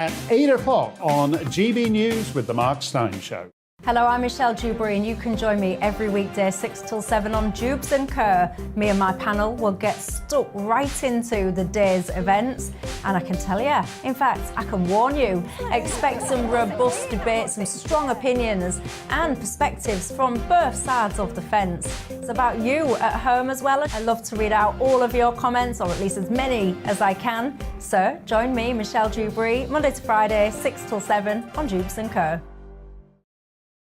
At 8 o'clock on GB News with The Mark Stein Show. Hello, I'm Michelle Dewbs, and you can join me every weekday 6 till 7 on Dewbs and Co. Me and my panel will get stuck right into the day's events, and I can tell you, in fact, I can warn you, expect some robust debates, some strong opinions and perspectives from both sides of the fence. It's about you at home as well. I love to read out all of your comments, or at least as many as I can. So join me, Michelle Dewbs, Monday to Friday, 6 till 7 on Dewbs and Co.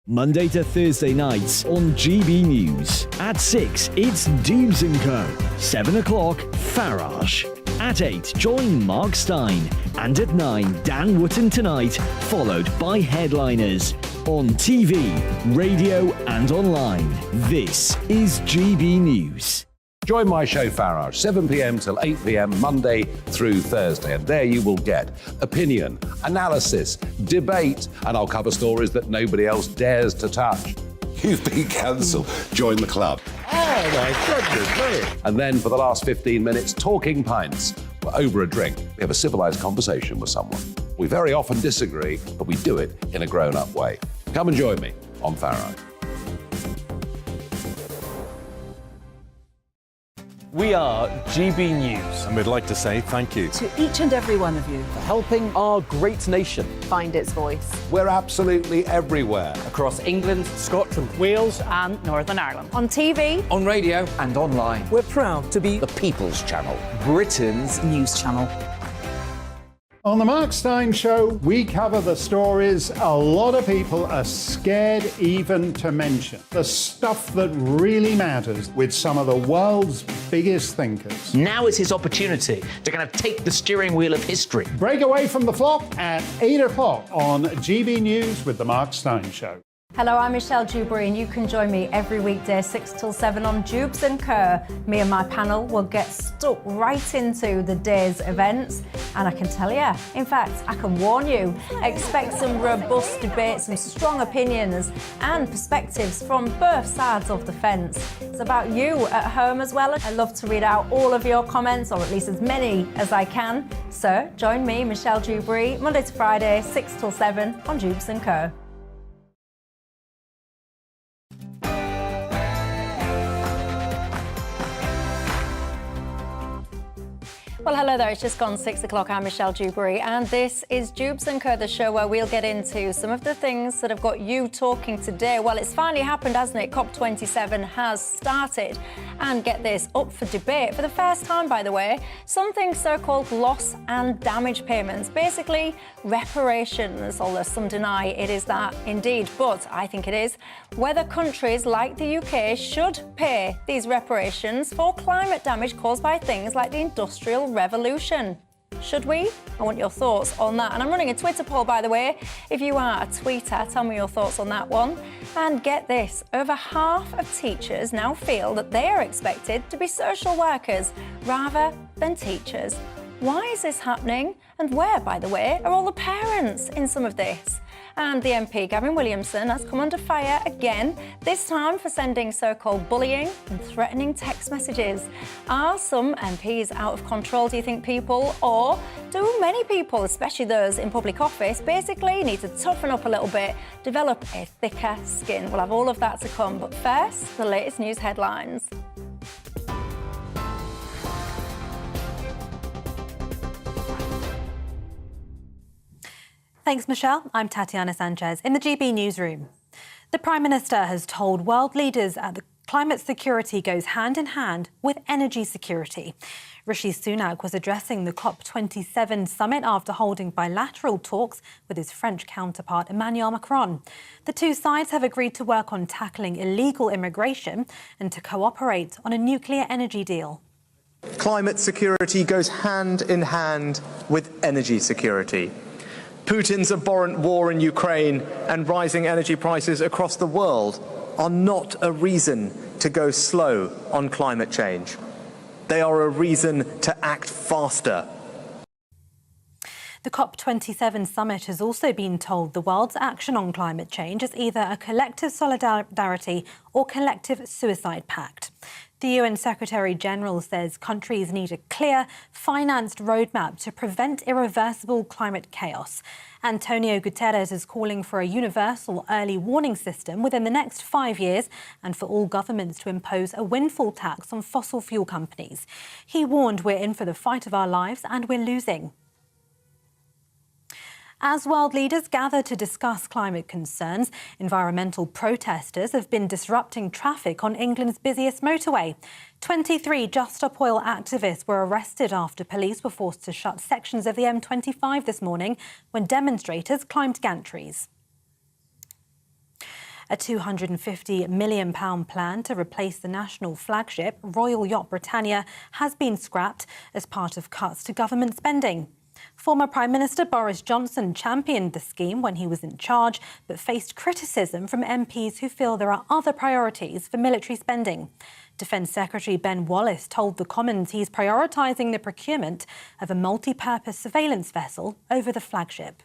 Monday to Thursday nights on GB News. At 6, it's Dewbs & Co. 7 o'clock, Farage. At 8, join Mark Stein. And at 9, Dan Wootton Tonight, followed by headliners. On TV, radio and online. This is GB News. Join my show Farage, 7 p.m. till 8 p.m. Monday through Thursday, and there you will get opinion, analysis, debate, and I'll cover stories that nobody else dares to touch. You've been cancelled. Join the club. Oh my goodness, brilliant. And then for the last 15 minutes, talking pints. We're over a drink. We have a civilised conversation with someone. We very often disagree, but we do it in a grown-up way. Come and join me on Farage. We are GB News. And we'd like to say thank you to each and every one of you for helping our great nation find its voice. We're absolutely everywhere. Across England, Scotland, Wales and Northern Ireland. On TV, on radio and online. We're proud to be the People's Channel, Britain's news channel. On The Mark Stein Show, we cover the stories a lot of people are scared even to mention. The stuff that really matters with some of the world's biggest thinkers. Now is his opportunity to kind of take the steering wheel of history. Break away from the flock at 8 o'clock on GB News with The Mark Stein Show. hello, I'm Michelle Dewbs, and you can join me every weekday 6 till 7 on Dewbs and Co. Me and my panel will get stuck right into the day's events, and I can tell you, in fact, I can warn you, expect some robust debates, some strong opinions and perspectives from both sides of the fence. It's about you at home as well. I love to read out all of your comments, or at least as many as I can. So join me, Michelle Dewbs, Monday to Friday, 6 till 7 on Dewbs and Co. Well, hello there. It's just gone 6 o'clock. I'm Michelle Dewbs, and this is Dewbs & Co, the show where we'll get into some of the things that have got you talking today. Well, it's finally happened, hasn't it? COP27 has started. And get this, up for debate for the first time, by the way, something so-called loss and damage payments, basically reparations, although some deny it is that indeed, but I think it is, whether countries like the UK should pay these reparations for climate damage caused by things like the Industrial Revolution. Should we? I want your thoughts on that. And I'm running a Twitter poll, by the way. If you are a tweeter, tell me your thoughts on that one. And get this, over half of teachers now feel that they are expected to be social workers rather than teachers. Why is this happening? And where, by the way, are all the parents in some of this? And the MP, Gavin Williamson, has come under fire again, this time for sending so-called bullying and threatening text messages. Are some MPs out of control, do you think, people? Or do many people, especially those in public office, basically need to toughen up a little bit, develop a thicker skin? We'll have all of that to come. But first, the latest news headlines. Thanks, Michelle. I'm Tatiana Sanchez in the GB newsroom. The Prime Minister has told world leaders that climate security goes hand in hand with energy security. Rishi Sunak was addressing the COP27 summit after holding bilateral talks with his French counterpart Emmanuel Macron. The two sides have agreed to work on tackling illegal immigration and to cooperate on a nuclear energy deal. Climate security goes hand in hand with energy security. Putin's abhorrent war in Ukraine and rising energy prices across the world are not a reason to go slow on climate change. They are a reason to act faster. The COP27 summit has also been told the world's action on climate change is either a collective solidarity or collective suicide pact. The UN Secretary-General says countries need a clear, financed roadmap to prevent irreversible climate chaos. Antonio Guterres is calling for a universal early warning system within the next 5 years and for all governments to impose a windfall tax on fossil fuel companies. He warned we're in for the fight of our lives and we're losing. As world leaders gather to discuss climate concerns, environmental protesters have been disrupting traffic on England's busiest motorway. 23 Just Stop Oil activists were arrested after police were forced to shut sections of the M25 this morning when demonstrators climbed gantries. A £250 million plan to replace the national flagship, Royal Yacht Britannia, has been scrapped as part of cuts to government spending. Former Prime Minister Boris Johnson championed the scheme when he was in charge, but faced criticism from MPs who feel there are other priorities for military spending. Defence Secretary Ben Wallace told the Commons he's prioritising the procurement of a multi-purpose surveillance vessel over the flagship.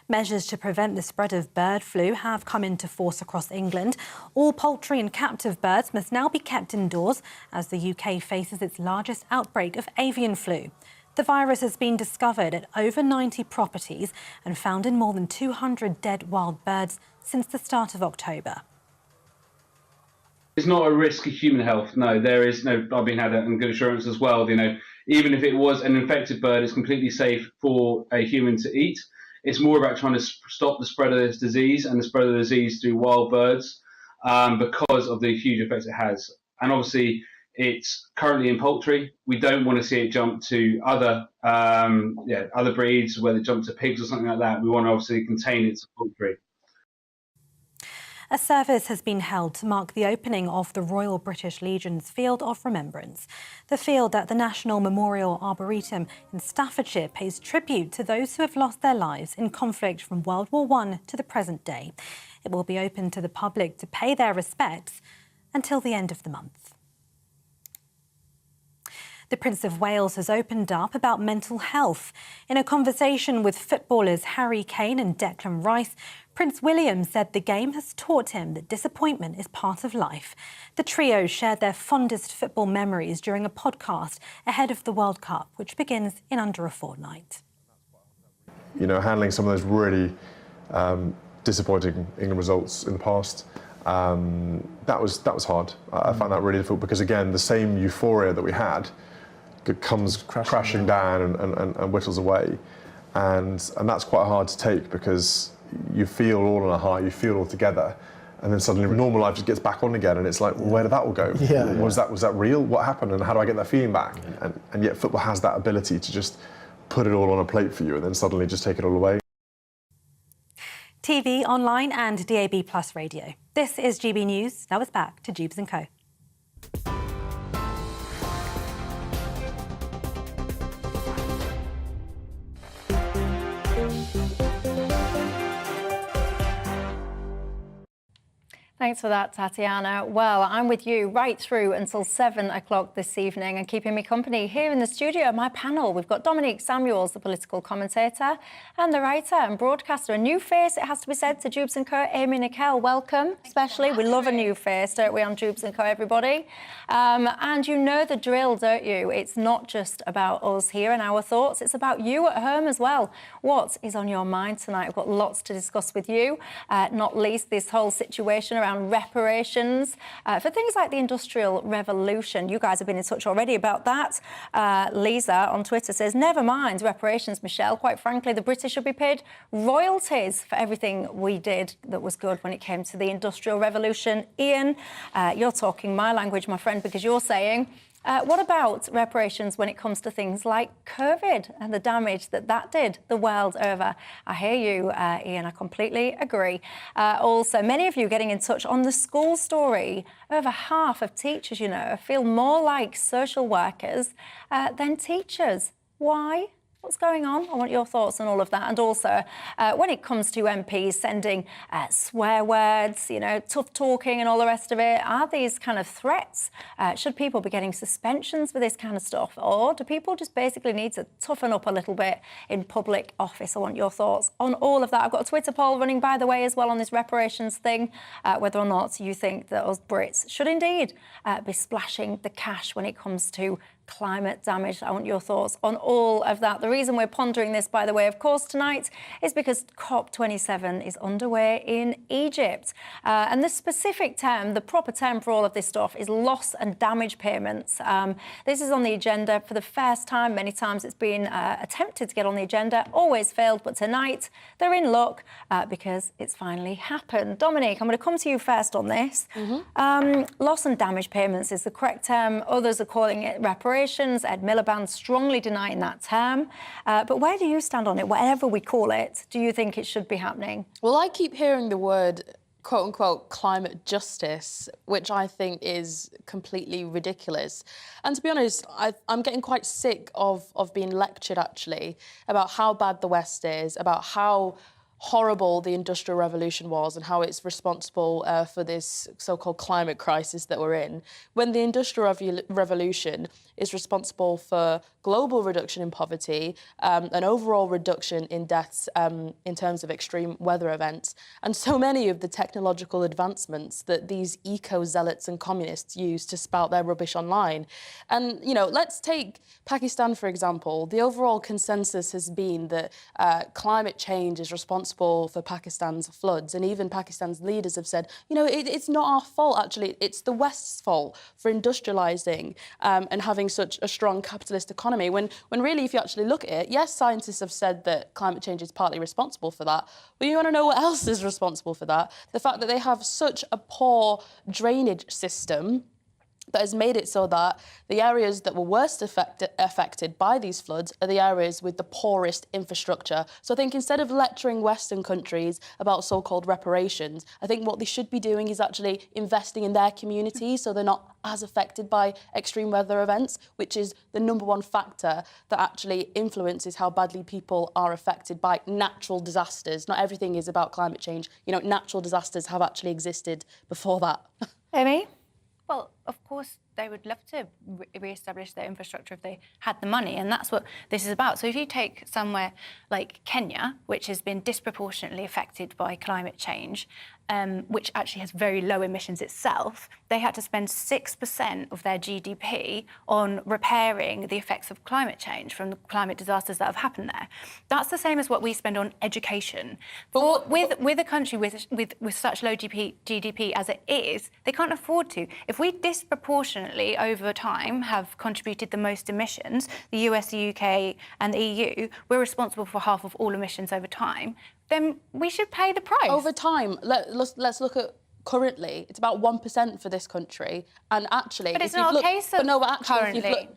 Measures to prevent the spread of bird flu have come into force across England. All poultry and captive birds must now be kept indoors as the UK faces its largest outbreak of avian flu. The virus has been discovered at over 90 properties and found in more than 200 dead wild birds since the start of October. It's not a risk of human health. No, there is no. I've been had and good assurance as well. Even if it was an infected bird, it's completely safe for a human to eat. It's more about trying to stop the spread of this disease and the spread of the disease through wild birds because of the huge effects it has. And obviously, it's currently in poultry. We don't want to see it jump to other breeds, whether it jump to pigs or something like that. We want to obviously contain it to poultry. A service has been held to mark the opening of the Royal British Legion's Field of Remembrance. The field at the National Memorial Arboretum in Staffordshire pays tribute to those who have lost their lives in conflict from World War I to the present day. It will be open to the public to pay their respects until the end of the month. The Prince of Wales has opened up about mental health. In a conversation with footballers Harry Kane and Declan Rice, Prince William said the game has taught him that disappointment is part of life. The trio shared their fondest football memories during a podcast ahead of the World Cup, which begins in under a fortnight. Handling some of those really disappointing England results in the past, that was hard. I found that really difficult because, again, the same euphoria that we had comes crashing down and whittles away, and that's quite hard to take because you feel all on a high, you feel all together, and then suddenly normal life just gets back on again, and it's like, well, where did that all go? Was that real? What happened, and how do I get that feeling back? And yet football has that ability to just put it all on a plate for you and then suddenly just take it all away. TV, online and DAB+ radio. This is GB News. Now it's back to Dewbs & Co. Thanks for that, Tatiana. Well, I'm with you right through until 7 o'clock this evening, and keeping me company here in the studio, my panel. We've got Dominique Samuels, the political commentator, and the writer and broadcaster. A new face, it has to be said, to Dewbs & Co. Amy Nickel, welcome. Especially, we love a new face, don't we, on Dewbs & Co, everybody? And you know the drill, don't you? It's not just about us here and our thoughts, it's about you at home as well. What is on your mind tonight? We've got lots to discuss with you, not least this whole situation around reparations for things like the Industrial Revolution. You guys have been in touch already about that. Lisa on Twitter says, never mind reparations, Michelle. Quite frankly, the British should be paid royalties for everything we did that was good when it came to the Industrial Revolution. Ian, you're talking my language, my friend, because you're saying, what about reparations when it comes to things like COVID and the damage that did the world over? I hear you, Ian, I completely agree. Also, many of you getting in touch on the school story. Over half of teachers, feel more like social workers than teachers. Why? What's going on? I want your thoughts on all of that. And also, when it comes to MPs sending swear words, you know, tough talking and all the rest of it, are these kind of threats? Should people be getting suspensions for this kind of stuff? Or do people just basically need to toughen up a little bit in public office? I want your thoughts on all of that. I've got a Twitter poll running, by the way, as well on this reparations thing, whether or not you think that us Brits should indeed be splashing the cash when it comes to climate damage. I want your thoughts on all of that. The reason we're pondering this, by the way, of course, tonight is because COP27 is underway in Egypt. And the specific term, the proper term for all of this stuff is loss and damage payments. This is on the agenda for the first time. Many times it's been attempted to get on the agenda, always failed. But tonight they're in luck because it's finally happened. Dominique, I'm going to come to you first on this. Loss and damage payments is the correct term. Others are calling it reparations. Ed Miliband strongly denying that term. But where do you stand on it? Whatever we call it, do you think it should be happening? Well, I keep hearing the word, quote unquote, climate justice, which I think is completely ridiculous. And to be honest, I'm getting quite sick of being lectured, actually, about how bad the West is, about how horrible the Industrial Revolution was and how it's responsible for this so-called climate crisis that we're in, when the Industrial Revolution is responsible for global reduction in poverty, an overall reduction in deaths in terms of extreme weather events, and so many of the technological advancements that these eco-zealots and communists use to spout their rubbish online. And, you know, let's take Pakistan, for example. The overall consensus has been that climate change is responsible for Pakistan's floods, and even Pakistan's leaders have said, you know, it's not our fault, actually, it's the West's fault for industrialising and having such a strong capitalist economy, when really, if you actually look at it, yes, scientists have said that climate change is partly responsible for that, but you want to know what else is responsible for that? The fact that they have such a poor drainage system that has made it so that the areas that were worst affected by these floods are the areas with the poorest infrastructure. So I think instead of lecturing Western countries about so-called reparations, I think what they should be doing is actually investing in their communities so they're not as affected by extreme weather events, which is the #1 factor that actually influences how badly people are affected by natural disasters. Not everything is about climate change. You know, natural disasters have actually existed before that. Amy? Well, of course, they would love to re-establish their infrastructure if they had the money, and that's what this is about. So if you take somewhere like Kenya, which has been disproportionately affected by climate change, which actually has very low emissions itself, they had to spend 6% of their GDP on repairing the effects of climate change from the climate disasters that have happened there. That's the same as what we spend on education. But with a country with such low GDP as it is, they can't afford to. If we disproportionately over time have contributed the most emissions, the US, the UK and the EU, we're responsible for half of all emissions over time, then we should pay the price. Over time, let's look at currently, it's about 1% for this country, and actually, but it's not a case of currently.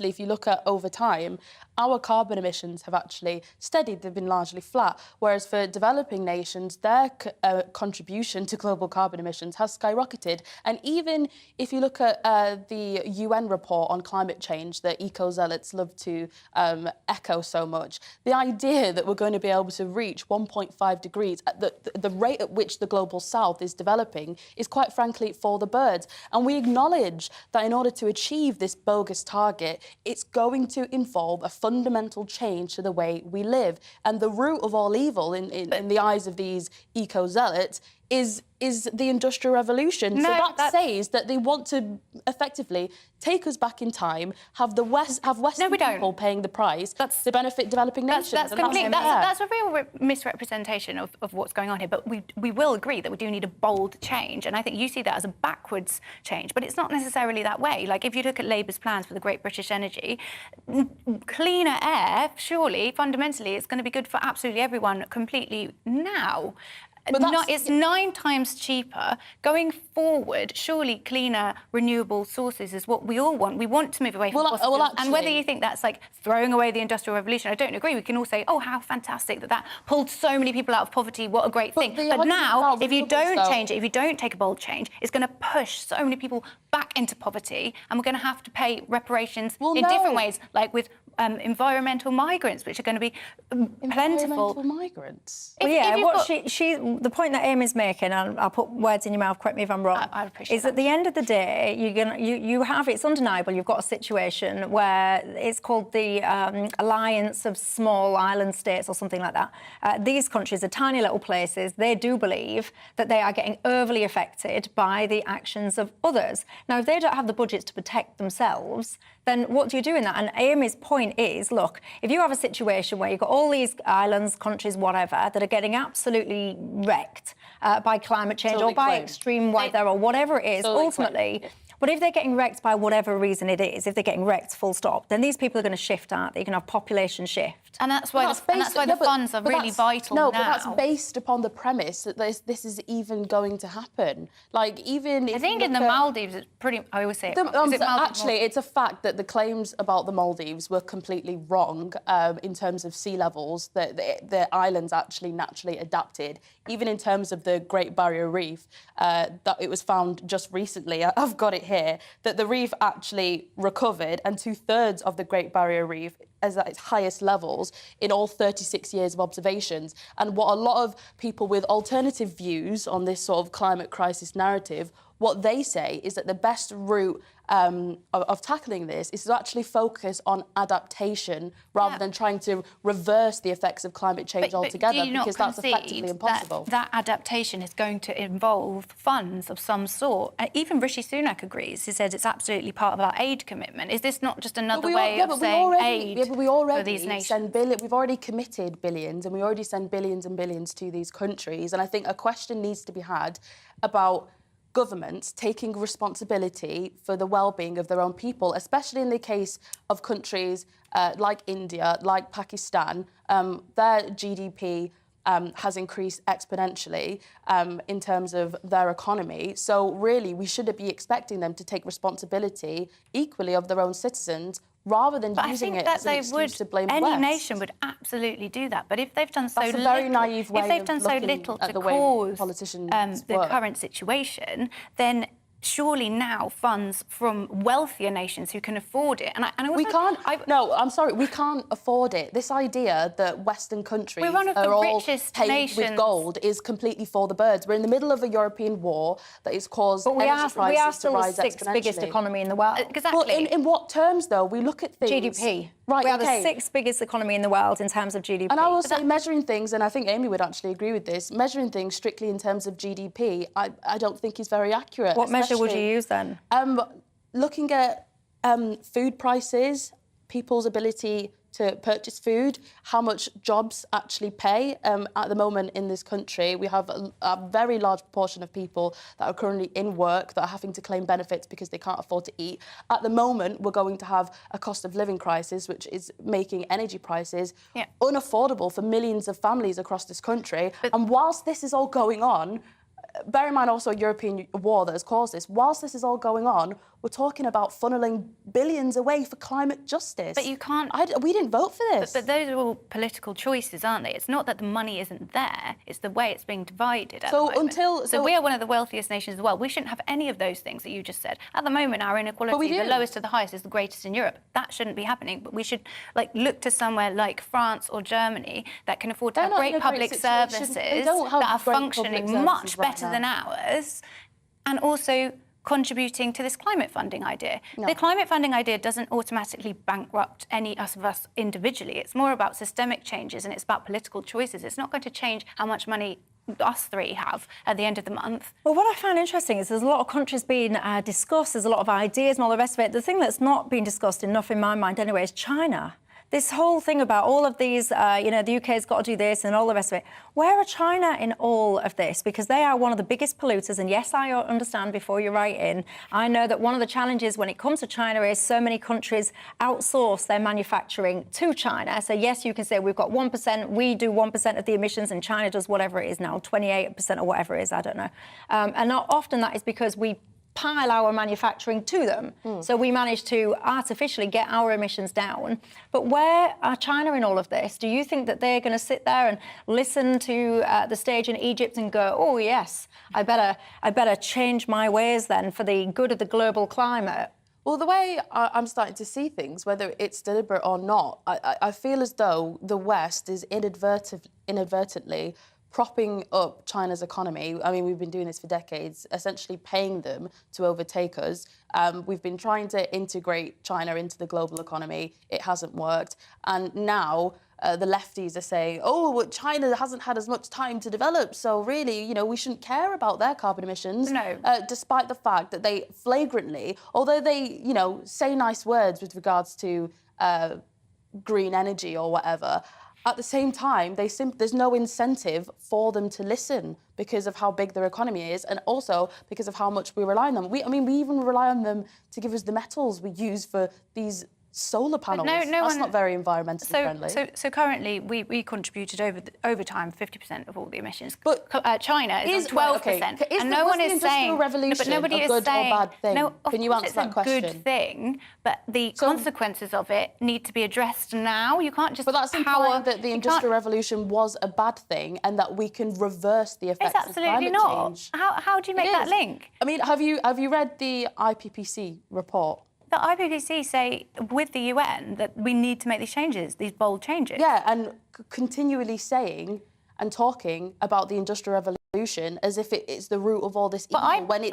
If you look at over time, our carbon emissions have actually steadied. They've been largely flat, whereas for developing nations, their contribution to global carbon emissions has skyrocketed. And even if you look at the UN report on climate change that eco-zealots love to echo so much, the idea that we're going to be able to reach 1.5 degrees at the rate at which the global south is developing is quite frankly for the birds. And we acknowledge that in order to achieve this bogus target, it's going to involve a fundamental change to the way we live. And the root of all evil in the eyes of these eco-zealots is the Industrial Revolution. So that says that they want to effectively take us back in time, have Western people paying the price to benefit developing nations. That's a real misrepresentation of what's going on here. But we will agree that we do need a bold change. And I think you see that as a backwards change. But it's not necessarily that way. Like, if you look at Labour's plans for the Great British Energy, cleaner air, surely, fundamentally, it's going to be good for absolutely everyone completely now. But it's 9 times cheaper. Going forward, surely cleaner, renewable sources is what we all want. We want to move away from fossil fuels. And whether you think that's like throwing away the Industrial Revolution, I don't agree. We can all say, oh, how fantastic that pulled so many people out of poverty. What a great thing. But now, if you don't change it, if you don't take a bold change, it's going to push so many people back into poverty, and we're going to have to pay reparations in different ways, like with environmental migrants, which are going to be plentiful. Environmental migrants? Well, yeah, the point that Amy's making, and I'll put words in your mouth, correct me if I'm wrong, I appreciate is at the end of the day, it's undeniable, you've got a situation where it's called the Alliance of Small Island States or something like that. These countries are tiny little places. They do believe that they are getting overly affected by the actions of others. Now, if they don't have the budgets to protect themselves, then what do you do in that? And Amy's point is, look, if you have a situation where you've got all these islands, countries, whatever, that are getting absolutely wrecked by climate change or by extreme weather or whatever it is, ultimately... But if they're getting wrecked by whatever reason it is, if they're getting wrecked full stop, then these people are going to shift out. You can have population shift. And that's why, the funds are really vital now. No, but that's based upon the premise that this is even going to happen. Like, even if I think in the Maldives, it's pretty... I always say actually, it's a fact that the claims about the Maldives were completely wrong in terms of sea levels, that the islands actually naturally adapted. Even in terms of the Great Barrier Reef, that it was found just recently, I've got it here, that the reef actually recovered, and 2/3 of the Great Barrier Reef is at its highest levels in all 36 years of observations. And what a lot of people with alternative views on this sort of climate crisis narrative, what they say is that the best route of tackling this is to actually focus on adaptation rather than trying to reverse the effects of climate change altogether, because that's effectively impossible. That adaptation is going to involve funds of some sort. Even Rishi Sunak agrees. He says it's absolutely part of our aid commitment. Is this not just another way of saying aid for these nations? We've already committed billions, and we already send billions and billions to these countries. And I think a question needs to be had about governments taking responsibility for the well-being of their own people, especially in the case of countries like India, like Pakistan. Their GDP has increased exponentially in terms of their economy. So really, we should be expecting them to take responsibility equally of their own citizens, rather than using it as an excuse to blame the West. Any nation would absolutely do that. But if they've done so little, very naive way if they've done so little to cause the current situation, then surely now funds from wealthier nations who can afford it. And I also, we can't. No, I'm sorry, we can't afford it. This idea that Western countries we're one of the richest paid nations with gold is completely for the birds. We're in the middle of a European war that has caused energy prices to rise exponentially. We are still the sixth biggest economy in the world. Exactly. Well, in what terms, though? We look at things... GDP. Right, we are the sixth biggest economy in the world in terms of GDP. And I will say measuring things, and I think Amy would actually agree with this, measuring things strictly in terms of GDP, I don't think is very accurate. What measure would you use then? Looking at food prices, people's ability to purchase food, how much jobs actually pay. At the moment in this country, we have a very large proportion of people that are currently in work that are having to claim benefits because they can't afford to eat. At the moment, we're going to have a cost of living crisis, which is making energy prices unaffordable for millions of families across this country. And whilst this is all going on, bear in mind also a European war that has caused this. Whilst this is all going on, we're talking about funneling billions away for climate justice. But you can't... we didn't vote for this. But those are all political choices, aren't they? It's not that the money isn't there, it's the way it's being divided at the moment. So we are one of the wealthiest nations as well. We shouldn't have any of those things that you just said. At the moment, our inequality, the lowest to the highest, is the greatest in Europe. That shouldn't be happening. But we should look to somewhere like France or Germany that can afford to have great public services that are functioning much better than ours, and also contributing to this climate funding idea. No. The climate funding idea doesn't automatically bankrupt any of us individually. It's more about systemic changes, and it's about political choices. It's not going to change how much money us three have at the end of the month. Well, what I find interesting is there's a lot of countries being discussed, there's a lot of ideas and all the rest of it. The thing that's not being discussed enough in my mind anyway is China. This whole thing about all of these, the UK's got to do this and all the rest of it. Where are China in all of this? Because they are one of the biggest polluters. And yes, I understand before you write in, I know that one of the challenges when it comes to China is so many countries outsource their manufacturing to China. So yes, you can say we've got 1%, we do 1% of the emissions and China does whatever it is now, 28% or whatever it is, I don't know. And not often that is because we pile our manufacturing to them. So we manage to artificially get our emissions down. But where are China in all of this? Do you think that they're going to sit there and listen to the stage in Egypt and go, oh, yes, I better change my ways then for the good of the global climate? Well, the way I'm starting to see things, whether it's deliberate or not, I feel as though the West is inadvertently propping up China's economy. I mean, we've been doing this for decades, essentially paying them to overtake us. We've been trying to integrate China into the global economy. It hasn't worked. And now the lefties are saying, oh, well, China hasn't had as much time to develop, so really, you know, we shouldn't care about their carbon emissions. No. Despite the fact that they flagrantly, although they, you know, say nice words with regards to green energy or whatever, at the same time, there's no incentive for them to listen because of how big their economy is and also because of how much we rely on them. We even rely on them to give us the metals we use for these solar panels. That's not very environmentally friendly. So currently, we contributed over time 50% of all the emissions. But China is on 12%, and no one is saying. But nobody is saying a good or bad thing. No, Can you answer that question? It's a good thing, but the consequences of it need to be addressed now. You can't just. But that's implying that the Industrial Revolution was a bad thing, and that we can reverse the effects of climate change. How do you make that link? I mean, have you read the IPCC report? The IPCC say with the UN that we need to make these changes, these bold changes. Yeah, and continually saying and talking about the Industrial Revolution as if it's the root of all this evil.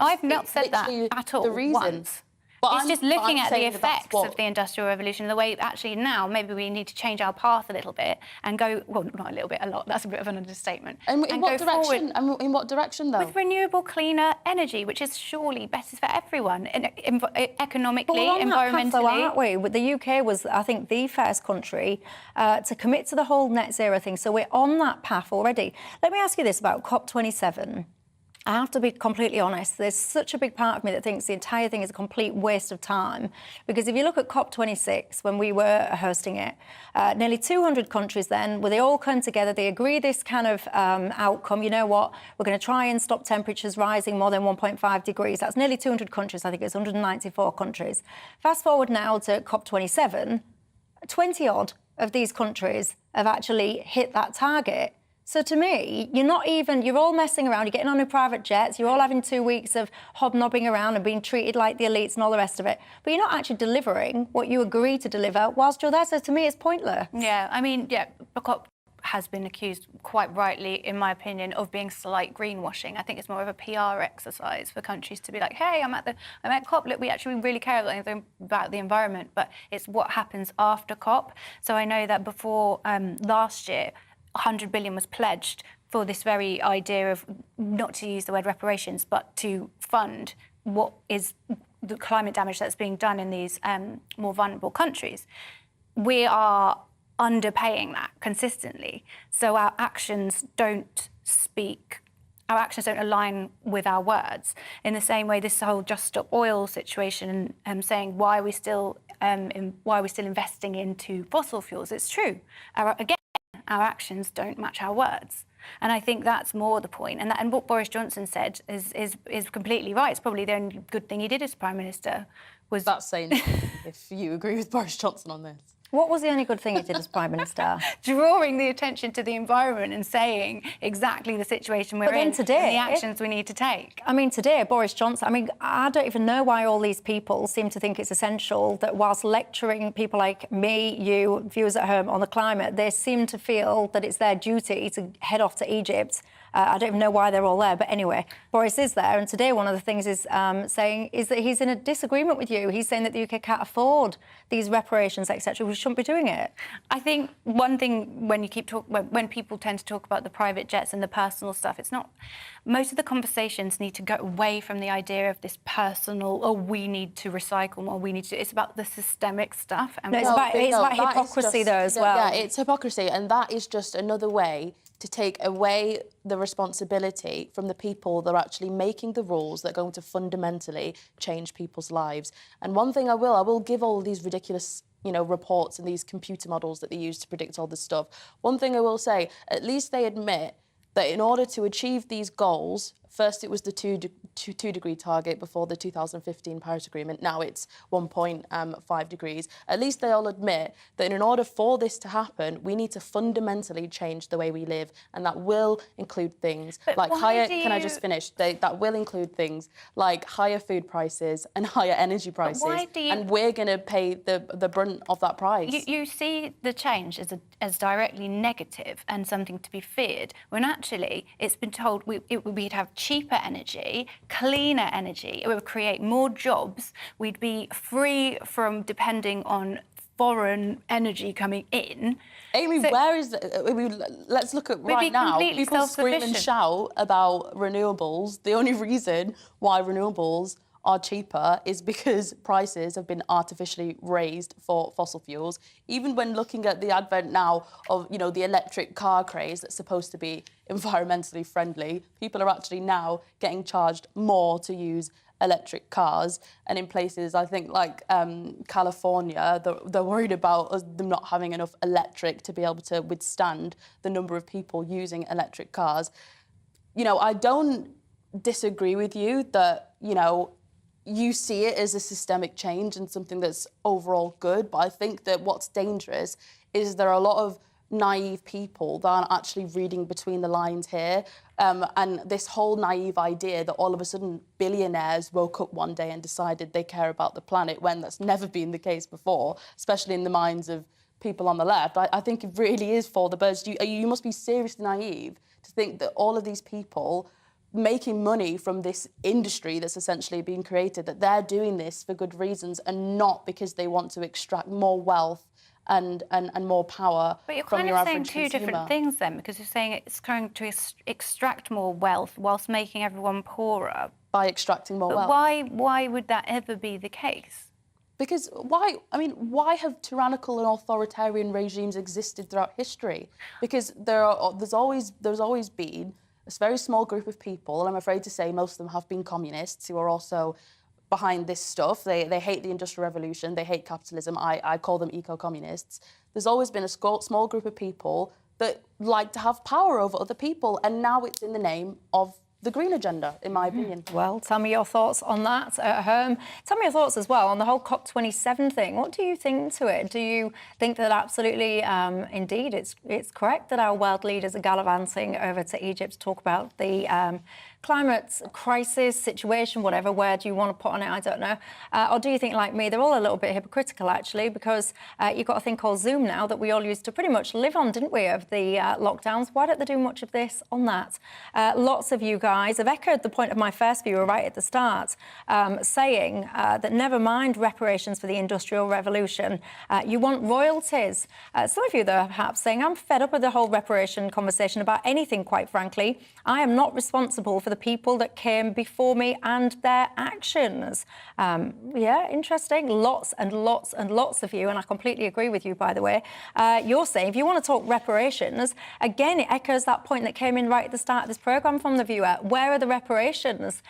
I've not said that at all. The reason. Once. It's just looking at the effects of the Industrial Revolution, the way actually now maybe we need to change our path a little bit and go, well, not a little bit, a lot, that's a bit of an understatement. And in what direction? And in what direction, though? With renewable, cleaner energy, which is surely better for everyone, economically, environmentally. Though, aren't we? The UK was, I think, the first country to commit to the whole net zero thing, so we're on that path already. Let me ask you this about COP27. I have to be completely honest, there's such a big part of me that thinks the entire thing is a complete waste of time. Because if you look at COP26, when we were hosting it, nearly 200 countries then, where they all come together, they agree this kind of outcome. You know what? We're going to try and stop temperatures rising more than 1.5 degrees. That's nearly 200 countries. I think it's 194 countries. Fast forward now to COP27, 20-odd of these countries have actually hit that target. So to me, you're all messing around, you're getting on your private jets, you're all having 2 weeks of hobnobbing around and being treated like the elites and all the rest of it. But you're not actually delivering what you agree to deliver whilst you're there. So to me, it's pointless. Yeah, I mean, COP has been accused, quite rightly, in my opinion, of being slight greenwashing. I think it's more of a PR exercise for countries to be like, hey, I'm at COP, look, we actually really care about the environment, but it's what happens after COP. So I know that before last year, 100 billion was pledged for this very idea of not to use the word reparations, but to fund what is the climate damage that's being done in these more vulnerable countries. We are underpaying that consistently. So our actions don't align with our words. In the same way, this whole Just Stop Oil situation and saying why are we still investing into fossil fuels? It's true. Our actions don't match our words. And I think that's more the point. And what Boris Johnson said is completely right. It's probably the only good thing he did as Prime Minister was... That's saying if you agree with Boris Johnson on this. What was the only good thing he did as Prime Minister? Drawing the attention to the environment and saying exactly the situation we're in today, and the actions we need to take. I mean, today, Boris Johnson, I don't even know why all these people seem to think it's essential that whilst lecturing people like me, you, viewers at home on the climate, they seem to feel that it's their duty to head off to Egypt. I don't even know why they're all there, but anyway, Boris is there. And today, one of the things is saying is that he's in a disagreement with you. He's saying that the UK can't afford these reparations, etc. We shouldn't be doing it. I think one thing when people tend to talk about the private jets and the personal stuff, it's not. Most of the conversations need to go away from the idea of this personal. We need to recycle more. It's about the systemic stuff. And it's about hypocrisy, though, as well. Yeah, it's hypocrisy, and that is just another way to take away the responsibility from the people that are actually making the rules that are going to fundamentally change people's lives. And one thing I will give all these ridiculous, reports and these computer models that they use to predict all this stuff. One thing I will say, at least they admit that in order to achieve these goals First, it was the 2-degree target before the 2015 Paris Agreement. Now it's 1.5 degrees. At least they all admit that in order for this to happen, we need to fundamentally change the way we live, and that will include things like higher. Can I just finish? That will include things like higher food prices and higher energy prices, and we're going to pay the brunt of that price. You see the change as directly negative and something to be feared, when actually it's been told we'd have cheaper energy, cleaner energy, it would create more jobs, we'd be free from depending on foreign energy coming in. Amy, where is let's look at right now. People scream and shout about renewables. The only reason why renewables are cheaper is because prices have been artificially raised for fossil fuels. Even when looking at the advent now of, the electric car craze that's supposed to be environmentally friendly, people are actually now getting charged more to use electric cars. And in places, I think, like California, they're worried about them not having enough electric to be able to withstand the number of people using electric cars. I don't disagree with you that, you see it as a systemic change and something that's overall good, but I think that what's dangerous is there are a lot of naive people that aren't actually reading between the lines here, and this whole naive idea that all of a sudden billionaires woke up one day and decided they care about the planet when that's never been the case before, especially in the minds of people on the left. I think it really is for the birds. You must be seriously naive to think that all of these people making money from this industry that's essentially being created, that they're doing this for good reasons and not because they want to extract more wealth and more power from your average consumer. But you're kind of saying two different things then, because you're saying it's going to extract more wealth whilst making everyone poorer. By extracting more wealth. Why would that ever be the case? Because why have tyrannical and authoritarian regimes existed throughout history? Because there's always been a very small group of people, and I'm afraid to say most of them have been communists, who are also behind this stuff. They hate the Industrial Revolution, they hate capitalism. I call them eco-communists. There's always been a small group of people that like to have power over other people, and now it's in the name of the green agenda, in my opinion. Well, tell me your thoughts on that at home. Tell me your thoughts as well on the whole COP27 thing. What do you think to it? Do you think that absolutely, indeed, it's correct that our world leaders are gallivanting over to Egypt to talk about the climate crisis situation, whatever word you want to put on it, I don't know. Or do you think, like me, they're all a little bit hypocritical, actually, because you've got a thing called Zoom now that we all used to pretty much live on, didn't we, of the lockdowns? Why don't they do much of this on that? Lots of you guys have echoed the point of my first viewer right at the start, saying that never mind reparations for the Industrial Revolution, you want royalties. Some of you, though, perhaps saying, I'm fed up with the whole reparation conversation about anything, quite frankly. I am not responsible for the people that came before me and their actions. Yeah, interesting. Lots and lots and lots of you, and I completely agree with you, by the way. You're saying if you want to talk reparations, again, it echoes that point that came in right at the start of this programme from the viewer. Where are the reparations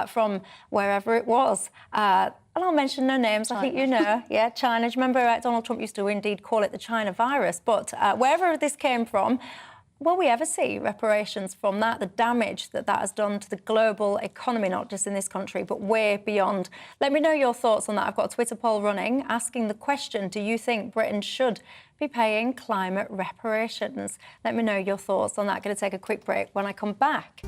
from wherever it was? And I'll mention no names, China. I think you know. Yeah, China. Do you remember Donald Trump used to indeed call it the China virus? But wherever this came from, will we ever see reparations from that, the damage that has done to the global economy, not just in this country, but way beyond? Let me know your thoughts on that. I've got a Twitter poll running asking the question, do you think Britain should be paying climate reparations? Let me know your thoughts on that. Going to take a quick break. When I come back,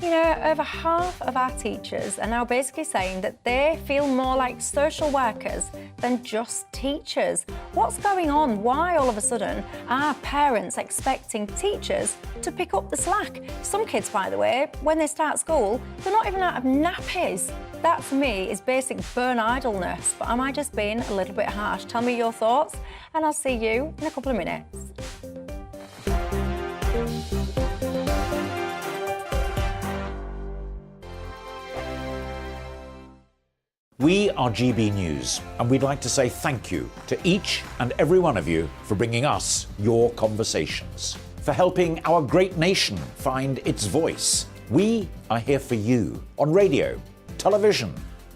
over half of our teachers are now basically saying that they feel more like social workers than just teachers. What's going on? Why all of a sudden are parents expecting teachers to pick up the slack? Some kids, by the way, when they start school, they're not even out of nappies. That, for me, is basic burn idleness. But am I just being a little bit harsh? Tell me your thoughts, and I'll see you in a couple of minutes. We are GB News, and we'd like to say thank you to each and every one of you for bringing us your conversations, for helping our great nation find its voice. We are here for you on radio, television,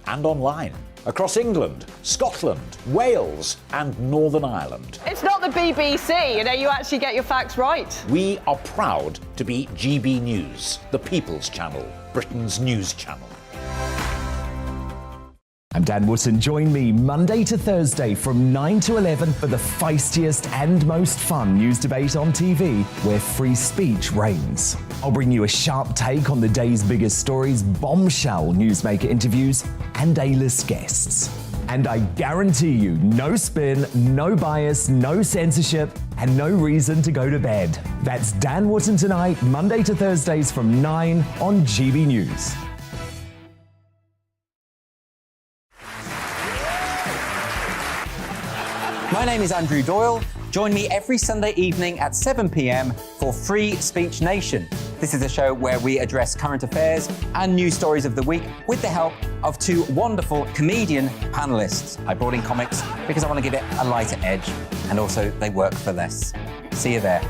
and online. across England, Scotland, Wales, and Northern Ireland. It's not the BBC, you actually get your facts right. We are proud to be GB News, the People's Channel, Britain's news channel. I'm Dan Wootton. Join me Monday to Thursday from 9 to 11 for the feistiest and most fun news debate on TV, where free speech reigns. I'll bring you a sharp take on the day's biggest stories, bombshell newsmaker interviews, and A-list guests. And I guarantee you, no spin, no bias, no censorship, and no reason to go to bed. That's Dan Wootton tonight, Monday to Thursdays from 9 on GB News. My name is Andrew Doyle. Join me every Sunday evening at 7 p.m. for Free Speech Nation. This is a show where we address current affairs and news stories of the week with the help of two wonderful comedian panellists. I brought in comics because I want to give it a lighter edge, and also they work for less. See you there.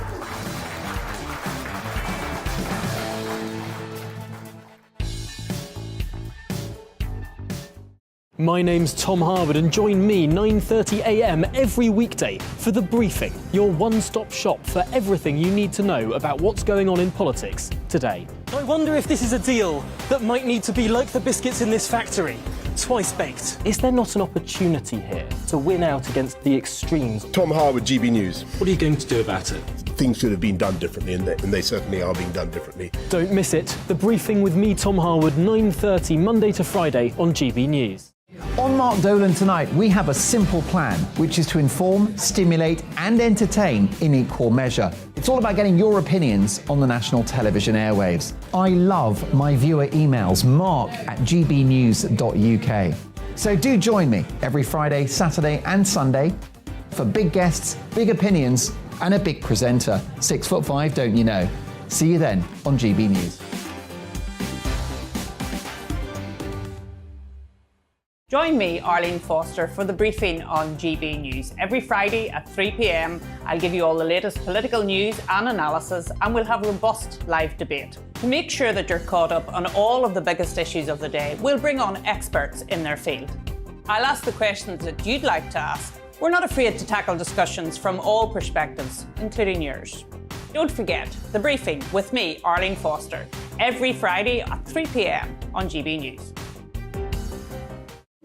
My name's Tom Harwood, and join me 9:30 a.m. every weekday for The Briefing, your one-stop shop for everything you need to know about what's going on in politics today. I wonder if this is a deal that might need to be like the biscuits in this factory, twice baked. Is there not an opportunity here to win out against the extremes? Tom Harwood, GB News. What are you going to do about it? Things should have been done differently, and they certainly are being done differently. Don't miss it. The Briefing with me, Tom Harwood, 9:30 Monday to Friday on GB News. On Mark Dolan tonight, we have a simple plan, which is to inform, stimulate and entertain in equal measure. It's all about getting your opinions on the national television airwaves. I love my viewer emails, mark@gbnews.uk. So do join me every Friday, Saturday and Sunday for big guests, big opinions and a big presenter. 6'5", don't you know? See you then on GB News. Join me, Arlene Foster, for The Briefing on GB News. Every Friday at 3 p.m, I'll give you all the latest political news and analysis, and we'll have robust live debate. To make sure that you're caught up on all of the biggest issues of the day, we'll bring on experts in their field. I'll ask the questions that you'd like to ask. We're not afraid to tackle discussions from all perspectives, including yours. Don't forget, The Briefing with me, Arlene Foster, every Friday at 3 p.m. on GB News.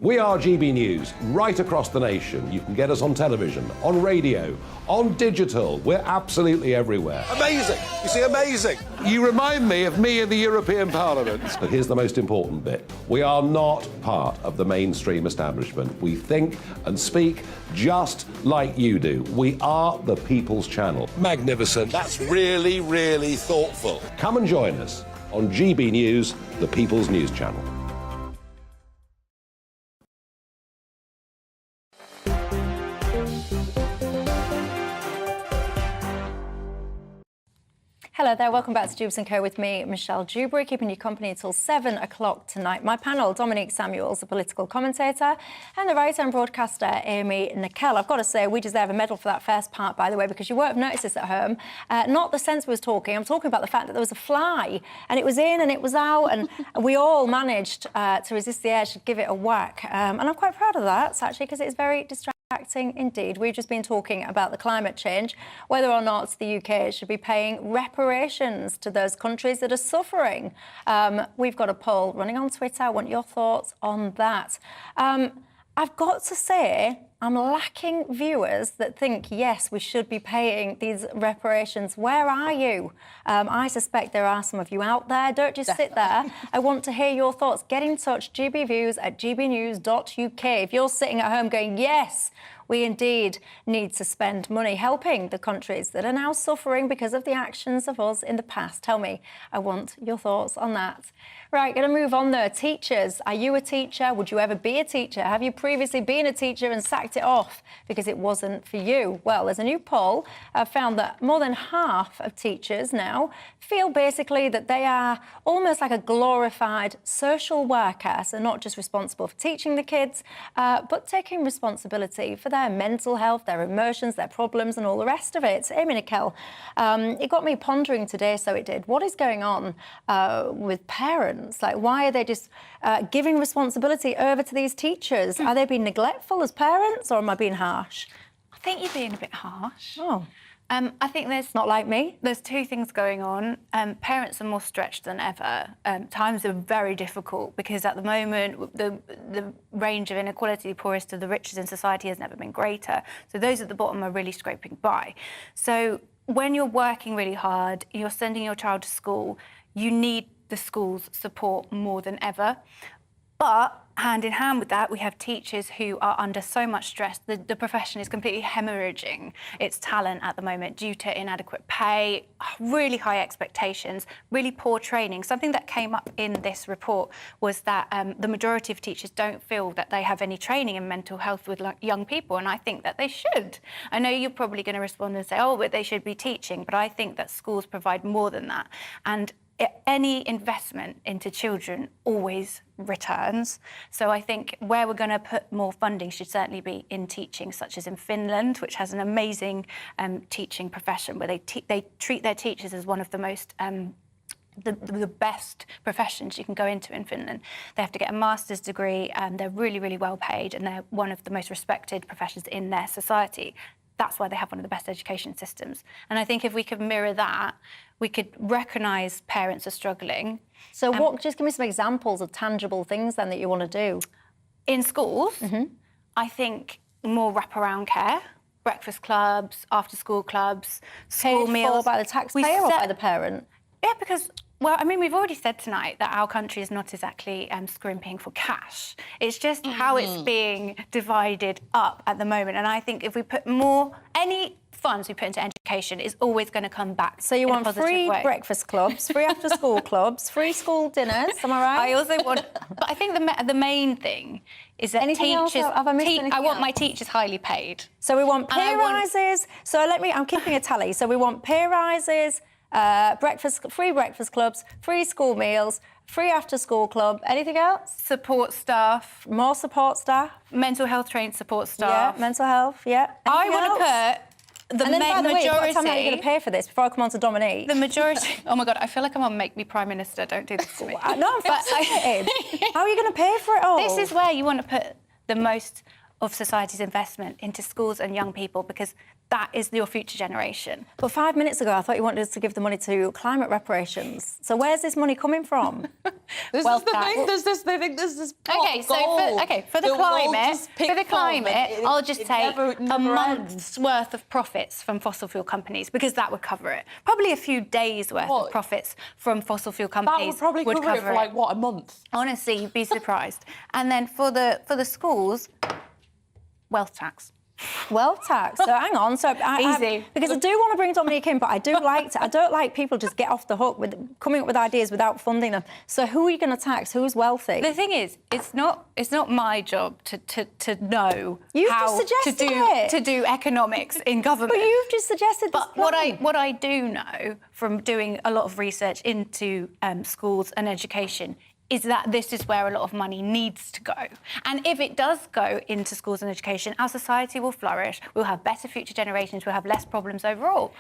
We are GB News, right across the nation. You can get us on television, on radio, on digital. We're absolutely everywhere. Amazing! You see, amazing! You remind me of me in the European Parliament. But here's the most important bit. We are not part of the mainstream establishment. We think and speak just like you do. We are the People's Channel. Magnificent. That's really, really thoughtful. Come and join us on GB News, the People's News Channel. Hello there, welcome back to Dewbs & Co with me, Michelle Dewberry, keeping you company until 7 o'clock tonight. My panel, Dominique Samuels, a political commentator, and the writer and broadcaster, Amy Nickel. I've got to say, we deserve a medal for that first part, by the way, because you won't have noticed this at home. Not the sense we was talking, I'm talking about the fact that there was a fly, and it was in and it was out, and we all managed to resist the urge to give it a whack. And I'm quite proud of that, actually, because it's very distracting. Indeed. We've just been talking about the climate change, whether or not the UK should be paying reparations to those countries that are suffering. We've got a poll running on Twitter. I want your thoughts on that. I've got to say, I'm lacking viewers that think, yes, we should be paying these reparations. Where are you? I suspect there are some of you out there. Don't just sit there. I want to hear your thoughts. Get in touch, gbviews@gbnews.uk. If you're sitting at home going, yes, we indeed need to spend money helping the countries that are now suffering because of the actions of us in the past. Tell me, I want your thoughts on that. Right, going to move on though. Teachers, are you a teacher? Would you ever be a teacher? Have you previously been a teacher and sacked it off because it wasn't for you? Well, there's a new poll found that more than half of teachers now feel basically that they are almost like a glorified social worker, so not just responsible for teaching the kids, but taking responsibility for their their mental health, their emotions, their problems and all the rest of it. Amy Nicole, it got me pondering today, so it did. What is going on with parents? Like, why are they just giving responsibility over to these teachers? Are they being neglectful as parents, or am I being harsh? I think you're being a bit harsh. Oh. I think there's not like me. There's two things going on. Parents are more stretched than ever. Times are very difficult because at the moment the range of inequality, the poorest to the richest in society, has never been greater. So those at the bottom are really scraping by. So when you're working really hard, you're sending your child to school, you need the school's support more than ever. But hand in hand with that, we have teachers who are under so much stress. The profession is completely hemorrhaging its talent at the moment due to inadequate pay, really high expectations, really poor training. Something that came up in this report was that the majority of teachers don't feel that they have any training in mental health with young people, and I think that they should. I know you're probably going to respond and say, oh, but they should be teaching, but I think that schools provide more than that. And any investment into children always returns. So I think where we're going to put more funding should certainly be in teaching, such as in Finland, which has an amazing teaching profession where they treat their teachers as one of the most the best professions you can go into in Finland. They have to get a master's degree and they're really, really well paid, and they're one of the most respected professions in their society. That's why they have one of the best education systems. And I think if we could mirror that, we could recognise parents are struggling. So just give me some examples of tangible things then that you want to do. In schools, I think more wraparound care, breakfast clubs, after-school clubs, school meals. By the taxpayer or by the parent? Yeah, because, well, I mean, we've already said tonight that our country is not exactly scrimping for cash. It's just how it's being divided up at the moment. And I think if we put any funds we put into education is always going to come back. So you want free breakfast clubs, free after-school clubs, free school dinners, am I right? I also want, but I think the main thing is that anything teachers, else? Have I missed anything I want else? my teachers highly paid. So we want pay rises. So I'm keeping a tally. So we want pay rises, free breakfast clubs, free school meals, free after-school club. Anything else? Support staff. More support staff. Mental health trained support staff. Yeah, mental health, yeah. I want to put the majority... What time are you going to pay for this before I come on to Dominique? The majority... Oh, my God, I feel like I'm going to make me Prime Minister. Don't do this to me. No, I'm fascinated. How are you going to pay for it all? This is where you want to put the most of society's investment into schools and young people, because that is your future generation. But 5 minutes ago, I thought you wanted us to give the money to climate reparations. So where's this money coming from? This is the thing. They think there's this Okay, so for the climate, I'll just take a month's worth of profits from fossil fuel companies, because that would cover it. Probably a few days' worth of profits from fossil fuel companies that would probably cover it for like what, a month? Honestly, you'd be surprised. And then for the schools, wealth tax. Wealth tax. So hang on. So easy. Because I do want to bring Dominique in, but I don't like people just get off the hook with coming up with ideas without funding them. So who are you going to tax? Who's wealthy? The thing is, it's not my job to know how to do economics in government. But you've just suggested. But what I do know from doing a lot of research into schools and education is that this is where a lot of money needs to go. And if it does go into schools and education, our society will flourish, we'll have better future generations, we'll have less problems overall.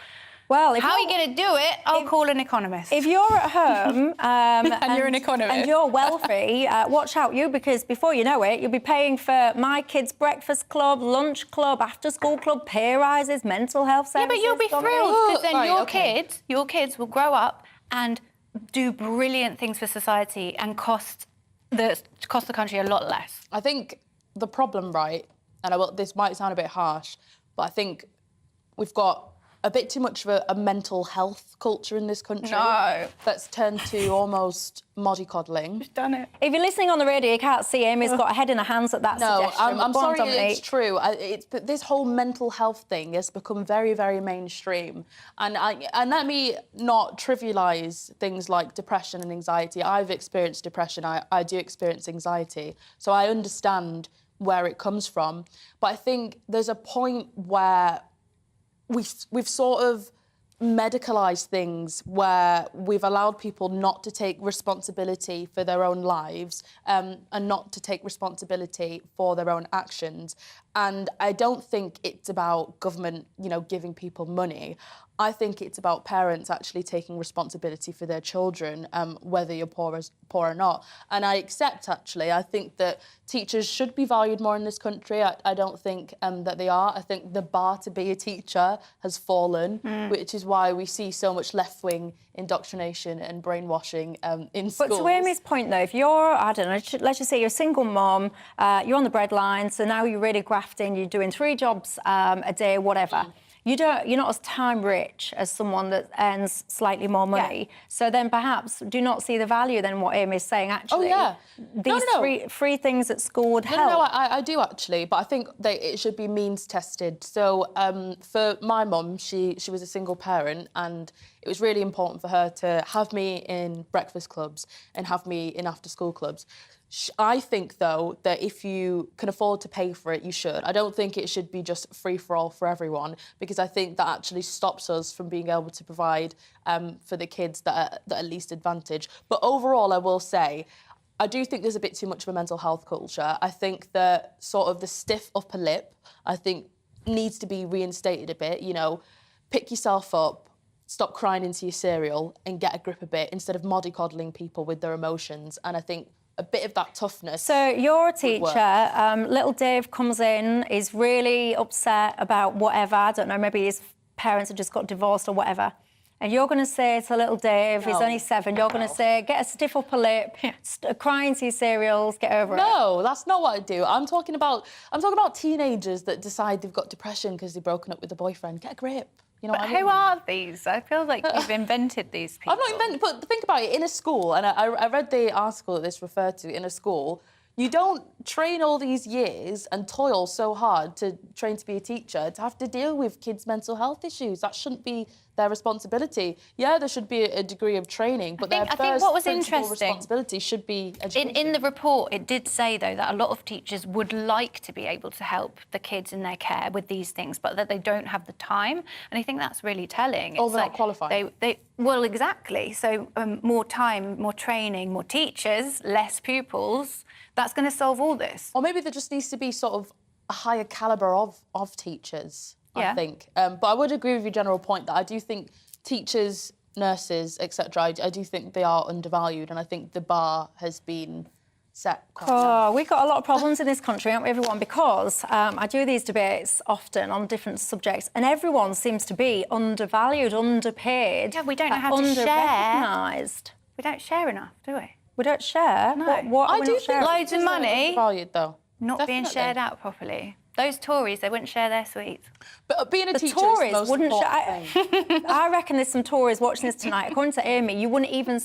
Well, how are you going to do it? I'll call an economist. If you're at home and you're an economist and you're wealthy, watch out because before you know it, you'll be paying for my kids' breakfast club, lunch club, after-school club, pay rises, mental health services. Yeah, but you'll be thrilled because then your kids will grow up and do brilliant things for society and cost the country a lot less. I think the problem, right, and this might sound a bit harsh, but I think we've got a bit too much of a mental health culture in this country. No. That's turned to almost mollycoddling. We've done it. If you're listening on the radio, you can't see Amy's got a head in her hands at that suggestion. No, I'm sorry, it's true. This whole mental health thing has become very, very mainstream. And let me not trivialise things like depression and anxiety. I've experienced depression. I do experience anxiety. So I understand where it comes from. But I think there's a point where we've sort of medicalised things where we've allowed people not to take responsibility for their own lives and not to take responsibility for their own actions. And I don't think it's about government, giving people money. I think it's about parents actually taking responsibility for their children, whether you're poor or not. And I accept, actually, I think that teachers should be valued more in this country. I don't think that they are. I think the bar to be a teacher has fallen, which is why we see so much left-wing indoctrination and brainwashing in schools. But to Amy's point, though, if you're, I don't know, let's just say you're a single mom, you're on the breadline, so now you're really grafting, you're doing 3 jobs a day, whatever. You're not as time rich as someone that earns slightly more money. Yeah. So then perhaps do not see the value then what Amy is saying, actually. Oh, yeah. These free things at school would help. No, I do actually, but I think that it should be means tested. So for my mum, she was a single parent, and it was really important for her to have me in breakfast clubs and have me in after-school clubs. I think, though, that if you can afford to pay for it, you should. I don't think it should be just free-for-all for everyone, because I think that actually stops us from being able to provide for the kids that are least advantaged. But overall, I will say, I do think there's a bit too much of a mental health culture. I think that sort of the stiff upper lip, I think, needs to be reinstated a bit. Pick yourself up, stop crying into your cereal and get a grip a bit instead of mollycoddling people with their emotions. And I think a bit of that toughness. So you're a teacher, little Dave comes in, is really upset about whatever, I don't know, maybe his parents have just got divorced or whatever. And you're going to say to little Dave, he's only 7, you're going to say, get a stiff upper lip, cry into your cereals, get over it. No, that's not what I do. I'm talking about teenagers that decide they've got depression because they've broken up with a boyfriend. Get a grip. But who are these? I feel like you've invented these people. I've not invented, but think about it, in a school, and I read the article that this referred to, in a school, you don't train all these years and toil so hard to train to be a teacher to have to deal with kids' mental health issues. That shouldn't be their responsibility. Yeah, there should be a degree of training, but their first what was principal interesting, responsibility should be education. In the report, it did say, though, that a lot of teachers would like to be able to help the kids in their care with these things, but that they don't have the time. And I think that's really telling. Or they're not qualified. Well, exactly. So more time, more training, more teachers, less pupils. That's going to solve all this. Or maybe there just needs to be sort of a higher calibre of teachers, I think. But I would agree with your general point that I do think teachers, nurses, etc., I do think they are undervalued, and I think the bar has been set quite low. We've got a lot of problems in this country, haven't we, everyone? Because I do these debates often on different subjects, and everyone seems to be undervalued, underpaid. Yeah, we don't know how to share. Under-recognised. We don't share enough, do we? We don't share? No. What I do think loads of money valued, though. Not being shared out properly. Those Tories, they wouldn't share their sweets. But being a teacher Tories is the most wouldn't important thing. I reckon there's some Tories watching this tonight. According to Amy, you wouldn't even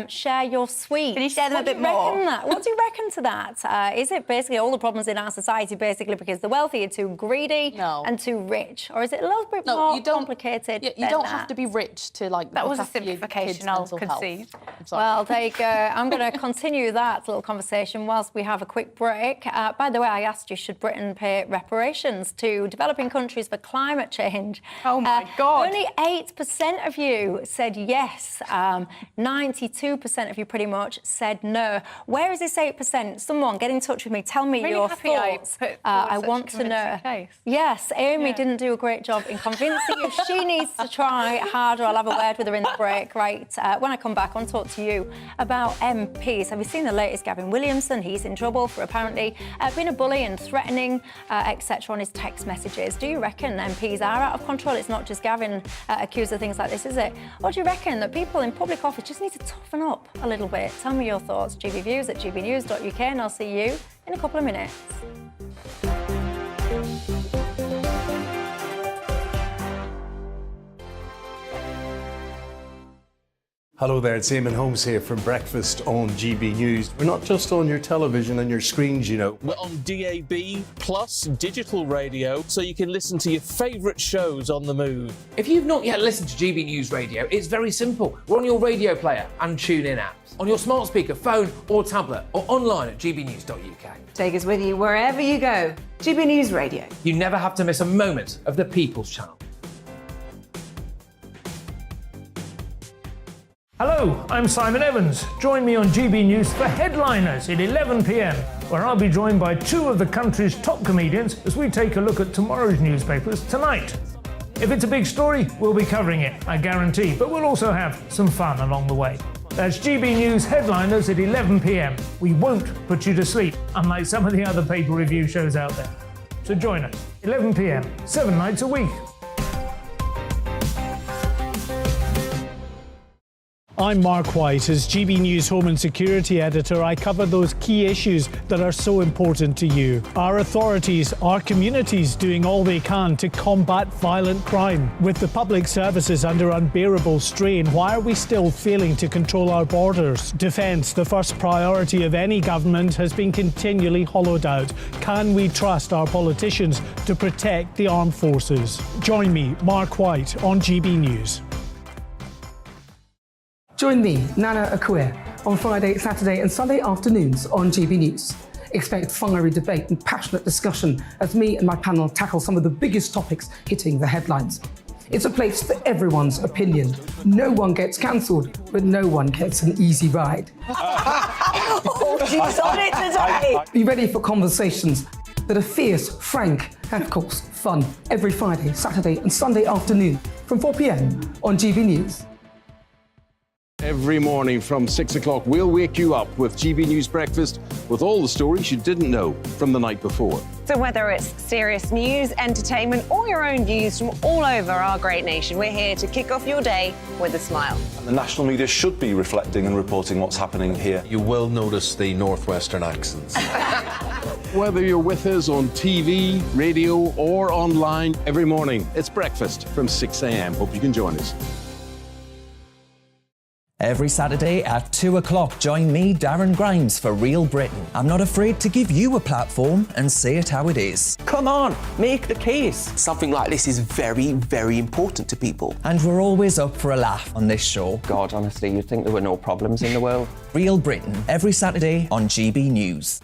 share your sweets. Can you share them a bit more? What do you reckon to that? Is it basically all the problems in our society basically because the wealthy are too greedy and too rich? Or is it a little bit more complicated? You don't have to be rich to, like, that was a simplification, I'll concede. Well, there you go. I'm going to continue that little conversation whilst we have a quick break. By the way, I asked you, should Britain pay reparations to developing countries for climate change? Oh, my God. Only 8% of you said yes. 92% of you pretty much said no. Where is this 8%? Someone get in touch with me. Tell me your thoughts. I want to know. Case. Yes, Amy didn't do a great job in convincing you. She needs to try harder. I'll have a word with her in the break. Right, when I come back, I want to talk to you about MPs. Have you seen the latest? Gavin Williamson, he's in trouble for apparently being a bully and threatening, etc. on his text messages. Do you reckon MPs are out of control? It's not just Gavin accused of things like this, is it? Or do you reckon that people in public office just need to toughen up a little bit? Tell me your thoughts. GBViews at gbnews.uk, and I'll see you in a couple of minutes. Hello there, it's Eamon Holmes here from Breakfast on GB News. We're not just on your television and your screens, you know. We're on DAB plus digital radio, so you can listen to your favourite shows on the move. If you've not yet listened to GB News Radio, it's very simple. We're on your radio player and TuneIn apps, on your smart speaker, phone or tablet, or online at gbnews.uk. Take us with you wherever you go. GB News Radio. You never have to miss a moment of the People's Channel. Hello, I'm Simon Evans. Join me on GB News for Headliners at 11 p.m. where I'll be joined by two of the country's top comedians as we take a look at tomorrow's newspapers tonight. If it's a big story, we'll be covering it, I guarantee, but we'll also have some fun along the way. That's GB News headliners at 11 p.m. We won't put you to sleep, unlike some of the other paper review shows out there. So join us, 11 p.m, 7 nights a week. I'm Mark White. As GB News Home and Security Editor, I cover those key issues that are so important to you. Our authorities, our communities doing all they can to combat violent crime. With the public services under unbearable strain, why are we still failing to control our borders? Defence, the first priority of any government, has been continually hollowed out. Can we trust our politicians to protect the armed forces? Join me, Mark White, on GB News. Join me, Nana Akua, on Friday, Saturday and Sunday afternoons on GB News. Expect fiery debate and passionate discussion as me and my panel tackle some of the biggest topics hitting the headlines. It's a place for everyone's opinion. No one gets cancelled, but no one gets an easy ride. Oh, she's on it today. Be ready for conversations that are fierce, frank, and of course, fun every Friday, Saturday and Sunday afternoon from 4 p.m. on GB News. Every morning from 6 o'clock, we'll wake you up with GB News Breakfast with all the stories you didn't know from the night before. So whether it's serious news, entertainment, or your own views from all over our great nation, we're here to kick off your day with a smile. The national media should be reflecting and reporting what's happening here. You will notice the northwestern accents. Whether you're with us on TV, radio, or online, every morning, it's breakfast from 6 a.m. Hope you can join us. Every Saturday at 2 o'clock, join me, Darren Grimes, for Real Britain. I'm not afraid to give you a platform and say it how it is. Come on, make the case. Something like this is very, very important to people. And we're always up for a laugh on this show. God, honestly, you'd think there were no problems in the world. Real Britain, every Saturday on GB News.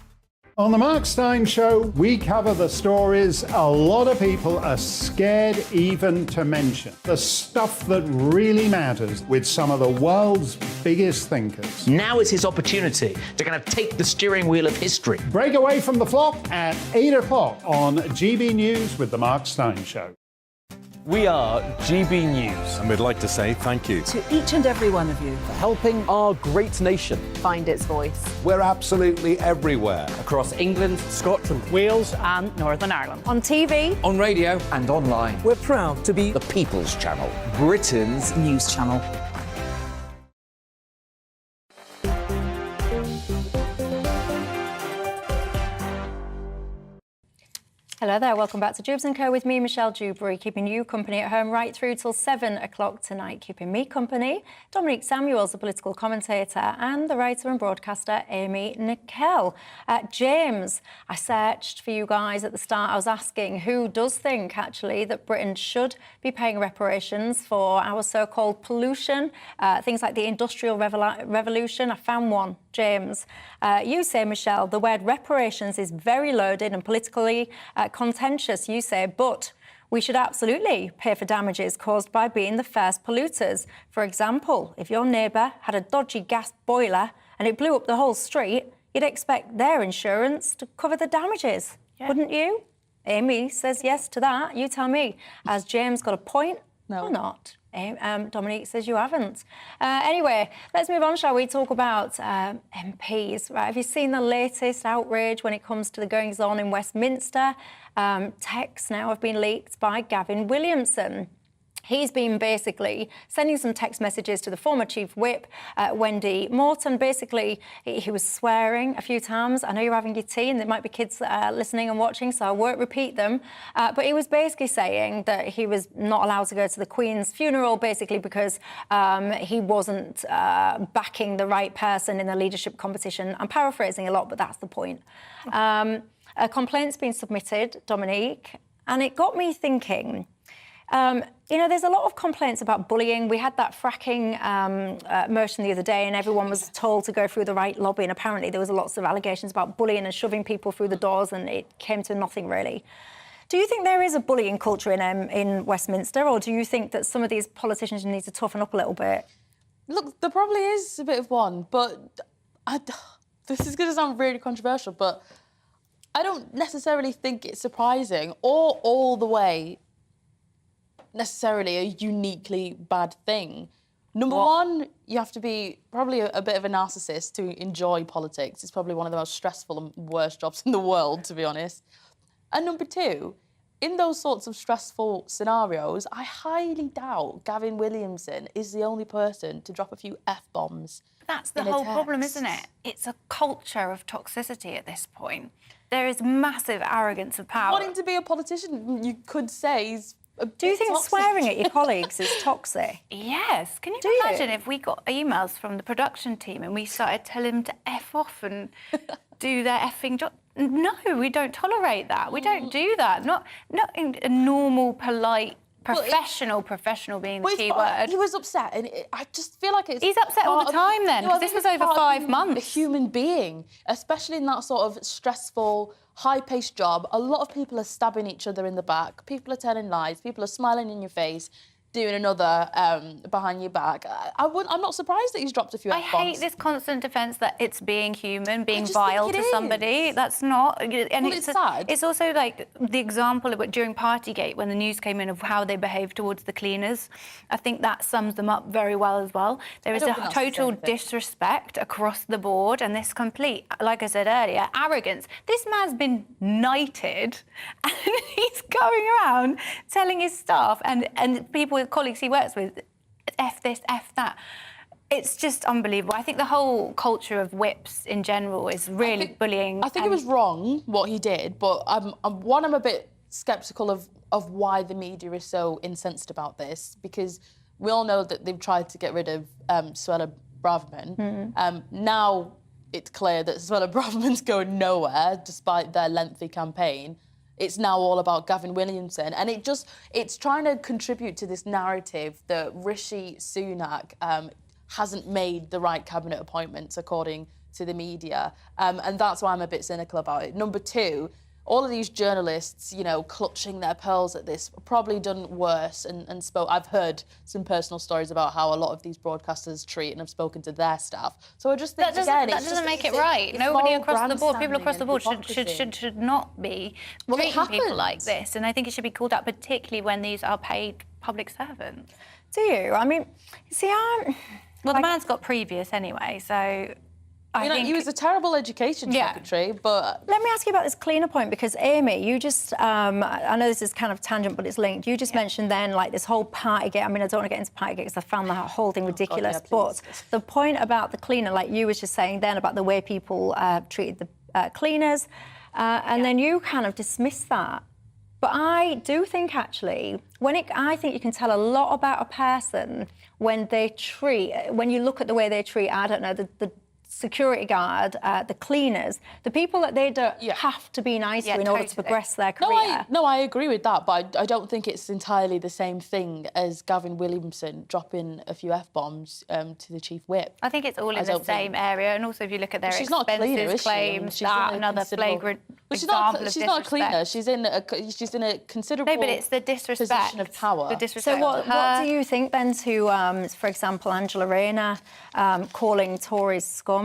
On the Mark Steyn Show, we cover the stories a lot of people are scared even to mention. The stuff that really matters with some of the world's biggest thinkers. Now is his opportunity to kind of take the steering wheel of history. Break away from the flock at 8 o'clock on GB News with the Mark Steyn Show. We are GB News. And we'd like to say thank you To each and every one of you. For helping our great nation Find its voice. We're absolutely everywhere. Across England, Scotland, Wales and Northern Ireland. On TV, On radio, and online. We're proud to be The People's Channel. Britain's news channel. Hello there, welcome back to Dewbs & Co with me, Michelle Dewberry, keeping you company at home right through till 7 o'clock tonight. Keeping me company, Dominique Samuels, the political commentator, and the writer and broadcaster, Amy Nickel. James, I searched for you guys at the start. I was asking who does think, actually, that Britain should be paying reparations for our so-called pollution, things like the Industrial Revolution. I found one, James. You say, Michelle, the word reparations is very loaded and politically contentious, you say, but we should absolutely pay for damages caused by being the first polluters. For example, if your neighbour had a dodgy gas boiler and it blew up the whole street, you'd expect their insurance to cover the damages, wouldn't you? Amy says yes to that. You tell me. Has James got a point or not? Dominique says you haven't. Anyway, let's move on, shall we? Talk about MPs. Right? Have you seen the latest outrage when it comes to the goings-on in Westminster? Texts now have been leaked by Gavin Williamson. He's been basically sending some text messages to the former Chief Whip, Wendy Morton. Basically, he was swearing a few times. I know you're having your tea and there might be kids listening and watching, so I won't repeat them. But he was basically saying that he was not allowed to go to the Queen's funeral, basically because he wasn't backing the right person in the leadership competition. I'm paraphrasing a lot, but that's the point. A complaint's been submitted, Dominique, and it got me thinking. You know, there's a lot of complaints about bullying. We had that fracking motion the other day and everyone was told to go through the right lobby, and apparently there was lots of allegations about bullying and shoving people through the doors, and it came to nothing really. Do you think there is a bullying culture in Westminster, or do you think that some of these politicians need to toughen up a little bit? Look, there probably is a bit of one, but this is going to sound really controversial, but I don't necessarily think it's surprising or all the way necessarily a uniquely bad thing. Number one, you have to be probably a bit of a narcissist to enjoy politics. It's probably one of the most stressful and worst jobs in the world, to be honest. And number two, in those sorts of stressful scenarios, I highly doubt Gavin Williamson is the only person to drop a few F-bombs. That's the whole problem, isn't it? It's a culture of toxicity at this point. There is massive arrogance of power. Wanting to be a politician, you could say, is a bit Do you think toxic. swearing at your colleagues is toxic? Yes. Can you imagine if we got emails from the production team and we started telling them to F off and do their effing job? No, we don't tolerate that. We don't do that. Not in a normal, polite, professional being the key word. He was upset, and I just feel like it's... He's upset all the time then, because this was over 5 months. A human being, especially in that sort of stressful, high-paced job. A lot of people are stabbing each other in the back. People are telling lies. People are smiling in your face, doing another behind your back. I'm not surprised that he's dropped a few F-bombs. I hate this constant defence that it's being human, being vile to somebody. That's not... And it's sad. It's also like the example of during Partygate, when the news came in of how they behaved towards the cleaners. I think that sums them up very well as well. There is a total disrespect across the board and this complete, like I said earlier, arrogance. This man's been knighted and he's going around telling his staff and people, colleagues he works with, F this, F that. It's just unbelievable. I think the whole culture of whips in general is really bullying. I think it was wrong what he did, but I'm a bit sceptical of why the media is so incensed about this, because we all know that they've tried to get rid of Suella Braverman. Now it's clear that Suella Braverman's going nowhere despite their lengthy campaign. It's now all about Gavin Williamson, and it's trying to contribute to this narrative that Rishi Sunak hasn't made the right cabinet appointments according to the media, and that's why I'm a bit cynical about it. Number two, all of these journalists, you know, clutching their pearls at this, probably done worse and spoke. I've heard some personal stories about how a lot of these broadcasters treat, and I've spoken to their staff. So I just think that doesn't make it right. Nobody across the board, people across the board should not be treating people like this. And I think it should be called out, particularly when these are paid public servants. Do you? I mean, see, well, the man's got previous anyway, so. I think he was a terrible education secretary, but... Let me ask you about this cleaner point, because, Amy, you just... I know this is kind of tangent, but it's linked. You just mentioned then, like, this whole Partygate. I mean, I don't want to get into Partygate because I found the whole thing ridiculous. But the point about the cleaner, like you was just saying then, about the way people treated the cleaners, and then you kind of dismissed that. But I do think, actually, I think you can tell a lot about a person when you look at the way they treat, I don't know, the security guard, the cleaners, the people that they don't have to be nice to in order to progress their career. No, I agree with that, but I don't think it's entirely the same thing as Gavin Williamson dropping a few F-bombs to the chief whip. I think it's all in the same area, and also if you look at their expenses not cleaner, is claims, another flagrant example of disrespect. She's not a cleaner. She's in a considerable but it's the disrespect position of power. The disrespect. So what do you think then to, for example, Angela Rayner calling Tories scum?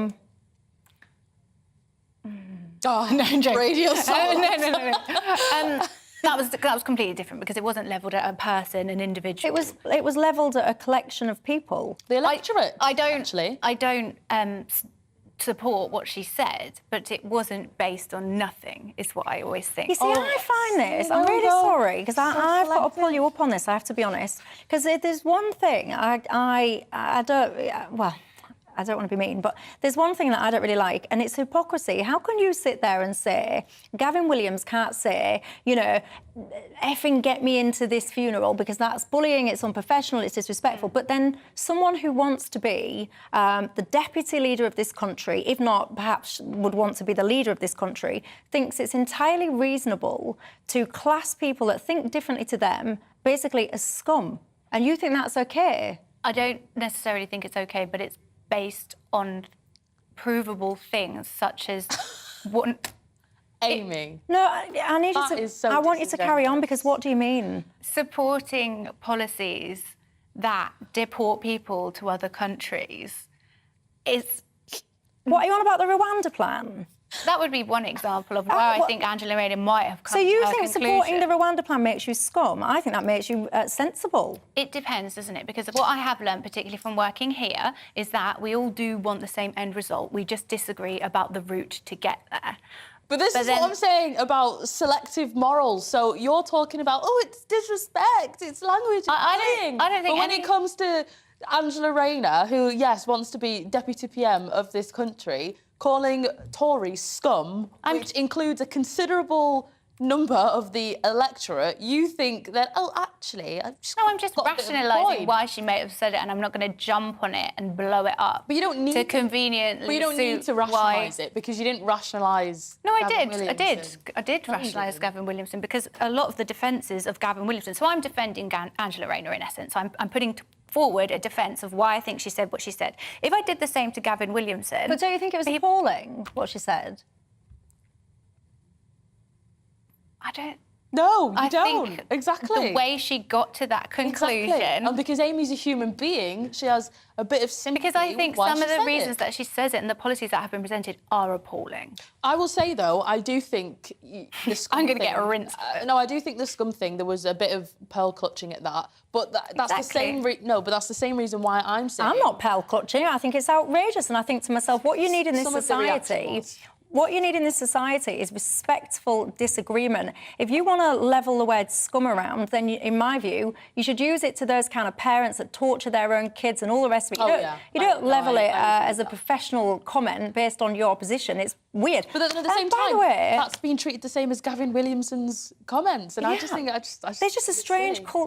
Oh, no, radio silence. No. That was completely different because it wasn't levelled at a person, an individual. It was levelled at a collection of people. The electorate. I don't support what she said, but it wasn't based on nothing, is what I always think. You see, I find this, I'm really sorry, because I've got to pull you up on this, I have to be honest. Because there's one thing I don't want to be mean, but there's one thing that I don't really like, and it's hypocrisy. How can you sit there and say, Gavin Williams can't say, you know, effing get me into this funeral because that's bullying, it's unprofessional, it's disrespectful, but then someone who wants to be the deputy leader of this country, if not perhaps would want to be the leader of this country, thinks it's entirely reasonable to class people that think differently to them basically as scum. And you think that's okay? I don't necessarily think it's okay, but it's based on provable things such as what. Amy. No, I need you to. I want you to carry on, because what do you mean? Supporting policies that deport people to other countries is What are you on about the Rwanda plan? That would be one example of why I think Angela Rayner might have come So you to her think conclusion. supporting the Rwanda plan makes you scum? I think that makes you sensible. It depends, doesn't it? Because what I have learned, particularly from working here, is that we all do want the same end result. We just disagree about the route to get there. But this is what I'm saying about selective morals. So you're talking about, oh, it's disrespect, it's language, I don't think But when it comes to Angela Rayner, who, yes, wants to be Deputy PM of this country, calling Tories scum, which includes a considerable number of the electorate, you think that, oh, actually... I'm just rationalising why she may have said it, and I'm not going to jump on it and blow it up. But you don't need to conveniently But you don't need to rationalise it, because you didn't rationalise I did rationalise Gavin Williamson, because a lot of the defences of Gavin Williamson... So I'm defending Angela Rayner, in essence. I'm putting forward a defence of why I think she said what she said. If I did the same to Gavin Williamson... But don't you think it was appalling, what she said? I don't... No, I don't. think Exactly. the way she got to that conclusion... Exactly. And because Amy's a human being, she has a bit of sympathy. Because I think why some she of the said reasons it. that she says it and the policies that have been presented are appalling. I will say, though, I do think the scum I'm going to thing- get a rinse. No, I do think the scum thing, there was a bit of pearl clutching at that. But that's the same... No, but that's the same reason why I'm saying... I'm not pearl clutching. I think it's outrageous. And I think to myself, what you need in this Some of the reaction society... was. What you need in this society is respectful disagreement. If you want to level the word scum around, then, in my view, you should use it to those kind of parents that torture their own kids and all the rest of it. You don't level it as a professional comment based on your position. It's weird. But at the same time, that's being treated the same as Gavin Williamson's comments. And I just think... There's just a strange culture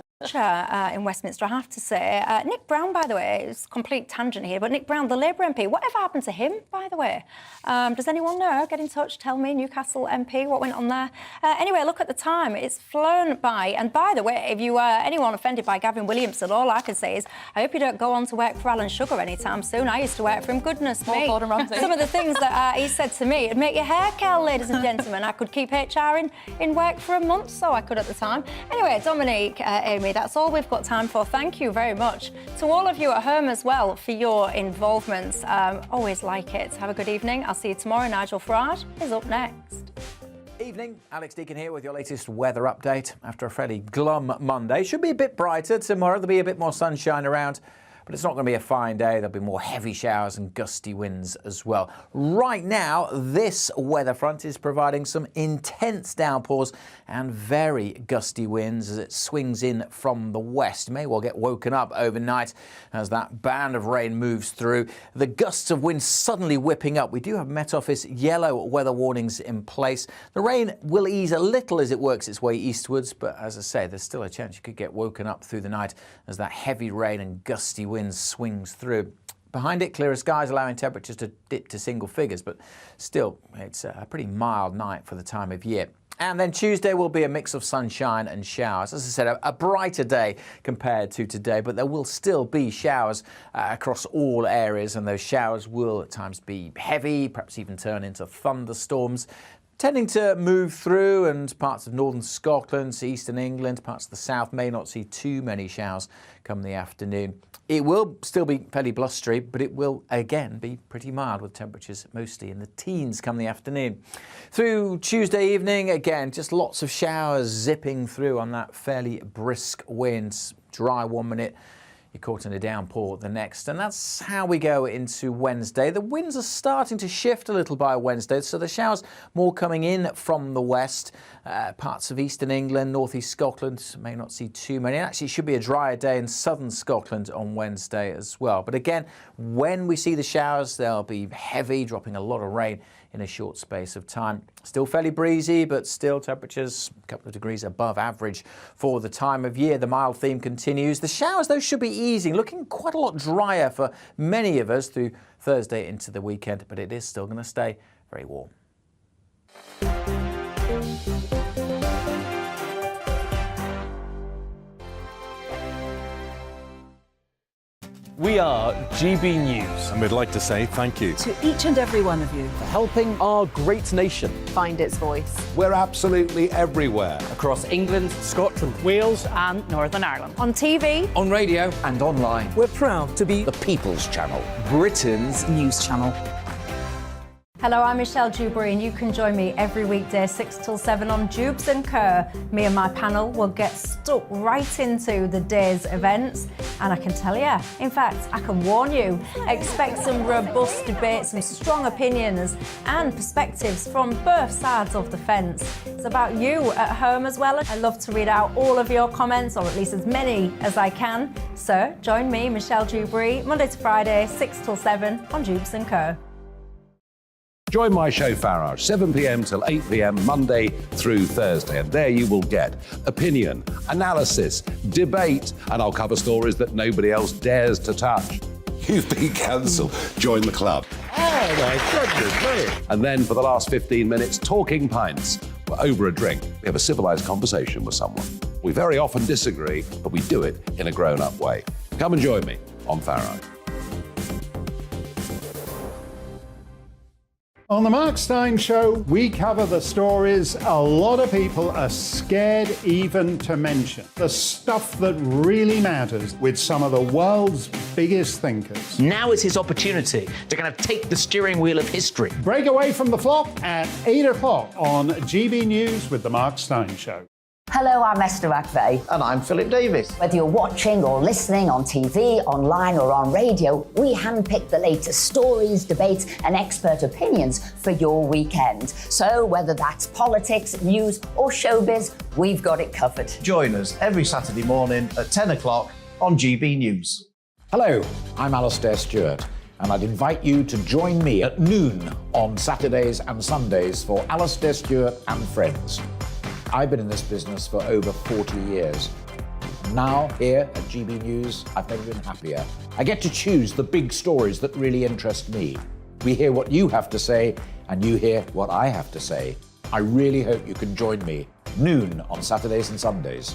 in Westminster, I have to say. Nick Brown, by the way, it's a complete tangent here, but Nick Brown, the Labour MP, whatever happened to him, by the way? Does anyone know? Get in touch, tell me, Newcastle MP, what went on there? Anyway, look at the time. It's flown by. And by the way, if you are anyone offended by Gavin Williamson, all I can say is, I hope you don't go on to work for Alan Sugar anytime soon. I used to work for him, goodness me. Gordon Ramsay. Some of the things that he said to me, it'd make your hair curl, ladies and gentlemen. I could keep HR in work for a month, so I could at the time. Anyway, Dominique, Amy, that's all we've got time for. Thank you very much. To all of you at home as well for your involvement. Always like it. Have a good evening. I'll see you tomorrow. Nigel Farage is up next. Evening, Alex Deacon here with your latest weather update. After a fairly glum Monday, should be a bit brighter tomorrow. There'll be a bit more sunshine around, but it's not going to be a fine day. There'll be more heavy showers and gusty winds as well. Right now, this weather front is providing some intense downpours and very gusty winds as it swings in from the west. You may well get woken up overnight as that band of rain moves through. The gusts of wind suddenly whipping up. We do have Met Office yellow weather warnings in place. The rain will ease a little as it works its way eastwards, but as I say, there's still a chance you could get woken up through the night as that heavy rain and gusty winds swings through. Behind it, clearer skies allowing temperatures to dip to single figures, but still, it's a pretty mild night for the time of year. And then Tuesday will be a mix of sunshine and showers. As I said, a brighter day compared to today, but there will still be showers across all areas, and those showers will at times be heavy, perhaps even turn into thunderstorms, tending to move through, and parts of northern Scotland, eastern England, parts of the south may not see too many showers come the afternoon. It will still be fairly blustery, but it will again be pretty mild with temperatures mostly in the teens come the afternoon. Through Tuesday evening, again, just lots of showers zipping through on that fairly brisk winds. Dry 1 minute, you're caught in a downpour the next, and that's how we go into Wednesday. The winds are starting to shift a little by Wednesday, so the showers more coming in from the west. Parts of eastern England, northeast Scotland may not see too many. Actually, it should be a drier day in southern Scotland on Wednesday as well. But again, when we see the showers, they'll be heavy, dropping a lot of rain in a short space of time. Still fairly breezy, but still temperatures a couple of degrees above average for the time of year. The mild theme continues. The showers, though, should be easing, looking quite a lot drier for many of us through Thursday into the weekend, but it is still going to stay very warm. We are GB News. And we'd like to say thank you To each and every one of you for helping our great nation Find its voice. We're absolutely everywhere. across England, Scotland, Wales and Northern Ireland. On TV, On radio, And online. we're proud to be The People's Channel. Britain's news channel. Hello, I'm Michelle Dewbs, and you can join me every weekday 6 till 7 on Dewbs and Co. Me and my panel will get stuck right into the day's events, and I can tell you, in fact, I can warn you, expect some robust debates, some strong opinions and perspectives from both sides of the fence. It's about you at home as well. I love to read out all of your comments, or at least as many as I can. So join me, Michelle Dewbs, Monday to Friday, 6 till 7 on Dewbs and Co. Join my show Farage, 7 p.m. till 8 p.m. Monday through Thursday, and there you will get opinion, analysis, debate, and I'll cover stories that nobody else dares to touch. You've been cancelled. Join the club. Oh my goodness me. And then for the last 15 minutes, talking pints. We're over a drink. We have a civilised conversation with someone. We very often disagree, but we do it in a grown-up way. Come and join me on Farage. On the Mark Steyn Show, we cover the stories a lot of people are scared even to mention. The stuff that really matters with some of the world's biggest thinkers. Now is his opportunity to kind of take the steering wheel of history. Break away from the flock at 8 o'clock on GB News with the Mark Steyn Show. Hello, I'm Esther McVeigh. And I'm Philip Davis. Whether you're watching or listening on TV, online or on radio, we handpick the latest stories, debates and expert opinions for your weekend. So whether that's politics, news or showbiz, we've got it covered. Join us every Saturday morning at 10 o'clock on GB News. Hello, I'm Alastair Stewart, and I'd invite you to join me at noon on Saturdays and Sundays for Alastair Stewart and Friends. I've been in this business for over 40 years. Now, here at GB News, I've never been happier. I get to choose the big stories that really interest me. We hear what you have to say, and you hear what I have to say. I really hope you can join me, noon on Saturdays and Sundays.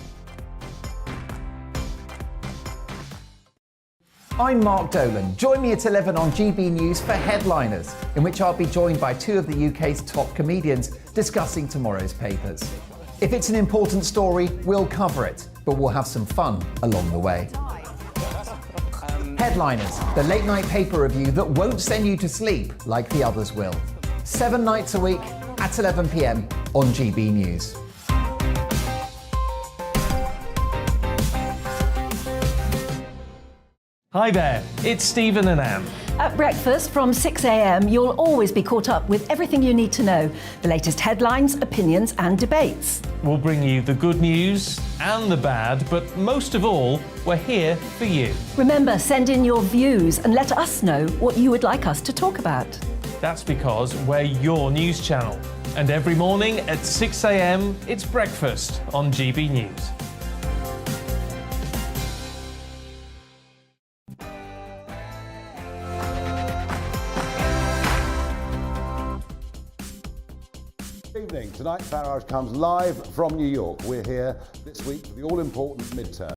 I'm Mark Dolan. Join me at 11 on GB News for Headliners, in which I'll be joined by two of the UK's top comedians discussing tomorrow's papers. If it's an important story, we'll cover it, but we'll have some fun along the way. Headliners, the late night paper review that won't send you to sleep like the others will. 7 nights a week at 11 p.m. on GB News. Hi there, it's Stephen and Anne. At breakfast from 6 a.m, you'll always be caught up with everything you need to know, the latest headlines, opinions and debates. We'll bring you the good news and the bad, but most of all, we're here for you. Remember, send in your views and let us know what you would like us to talk about. That's because we're your news channel. And every morning at 6 a.m, it's breakfast on GB News. Evening. Tonight, Farage comes live from New York. We're here this week for the all-important midterm.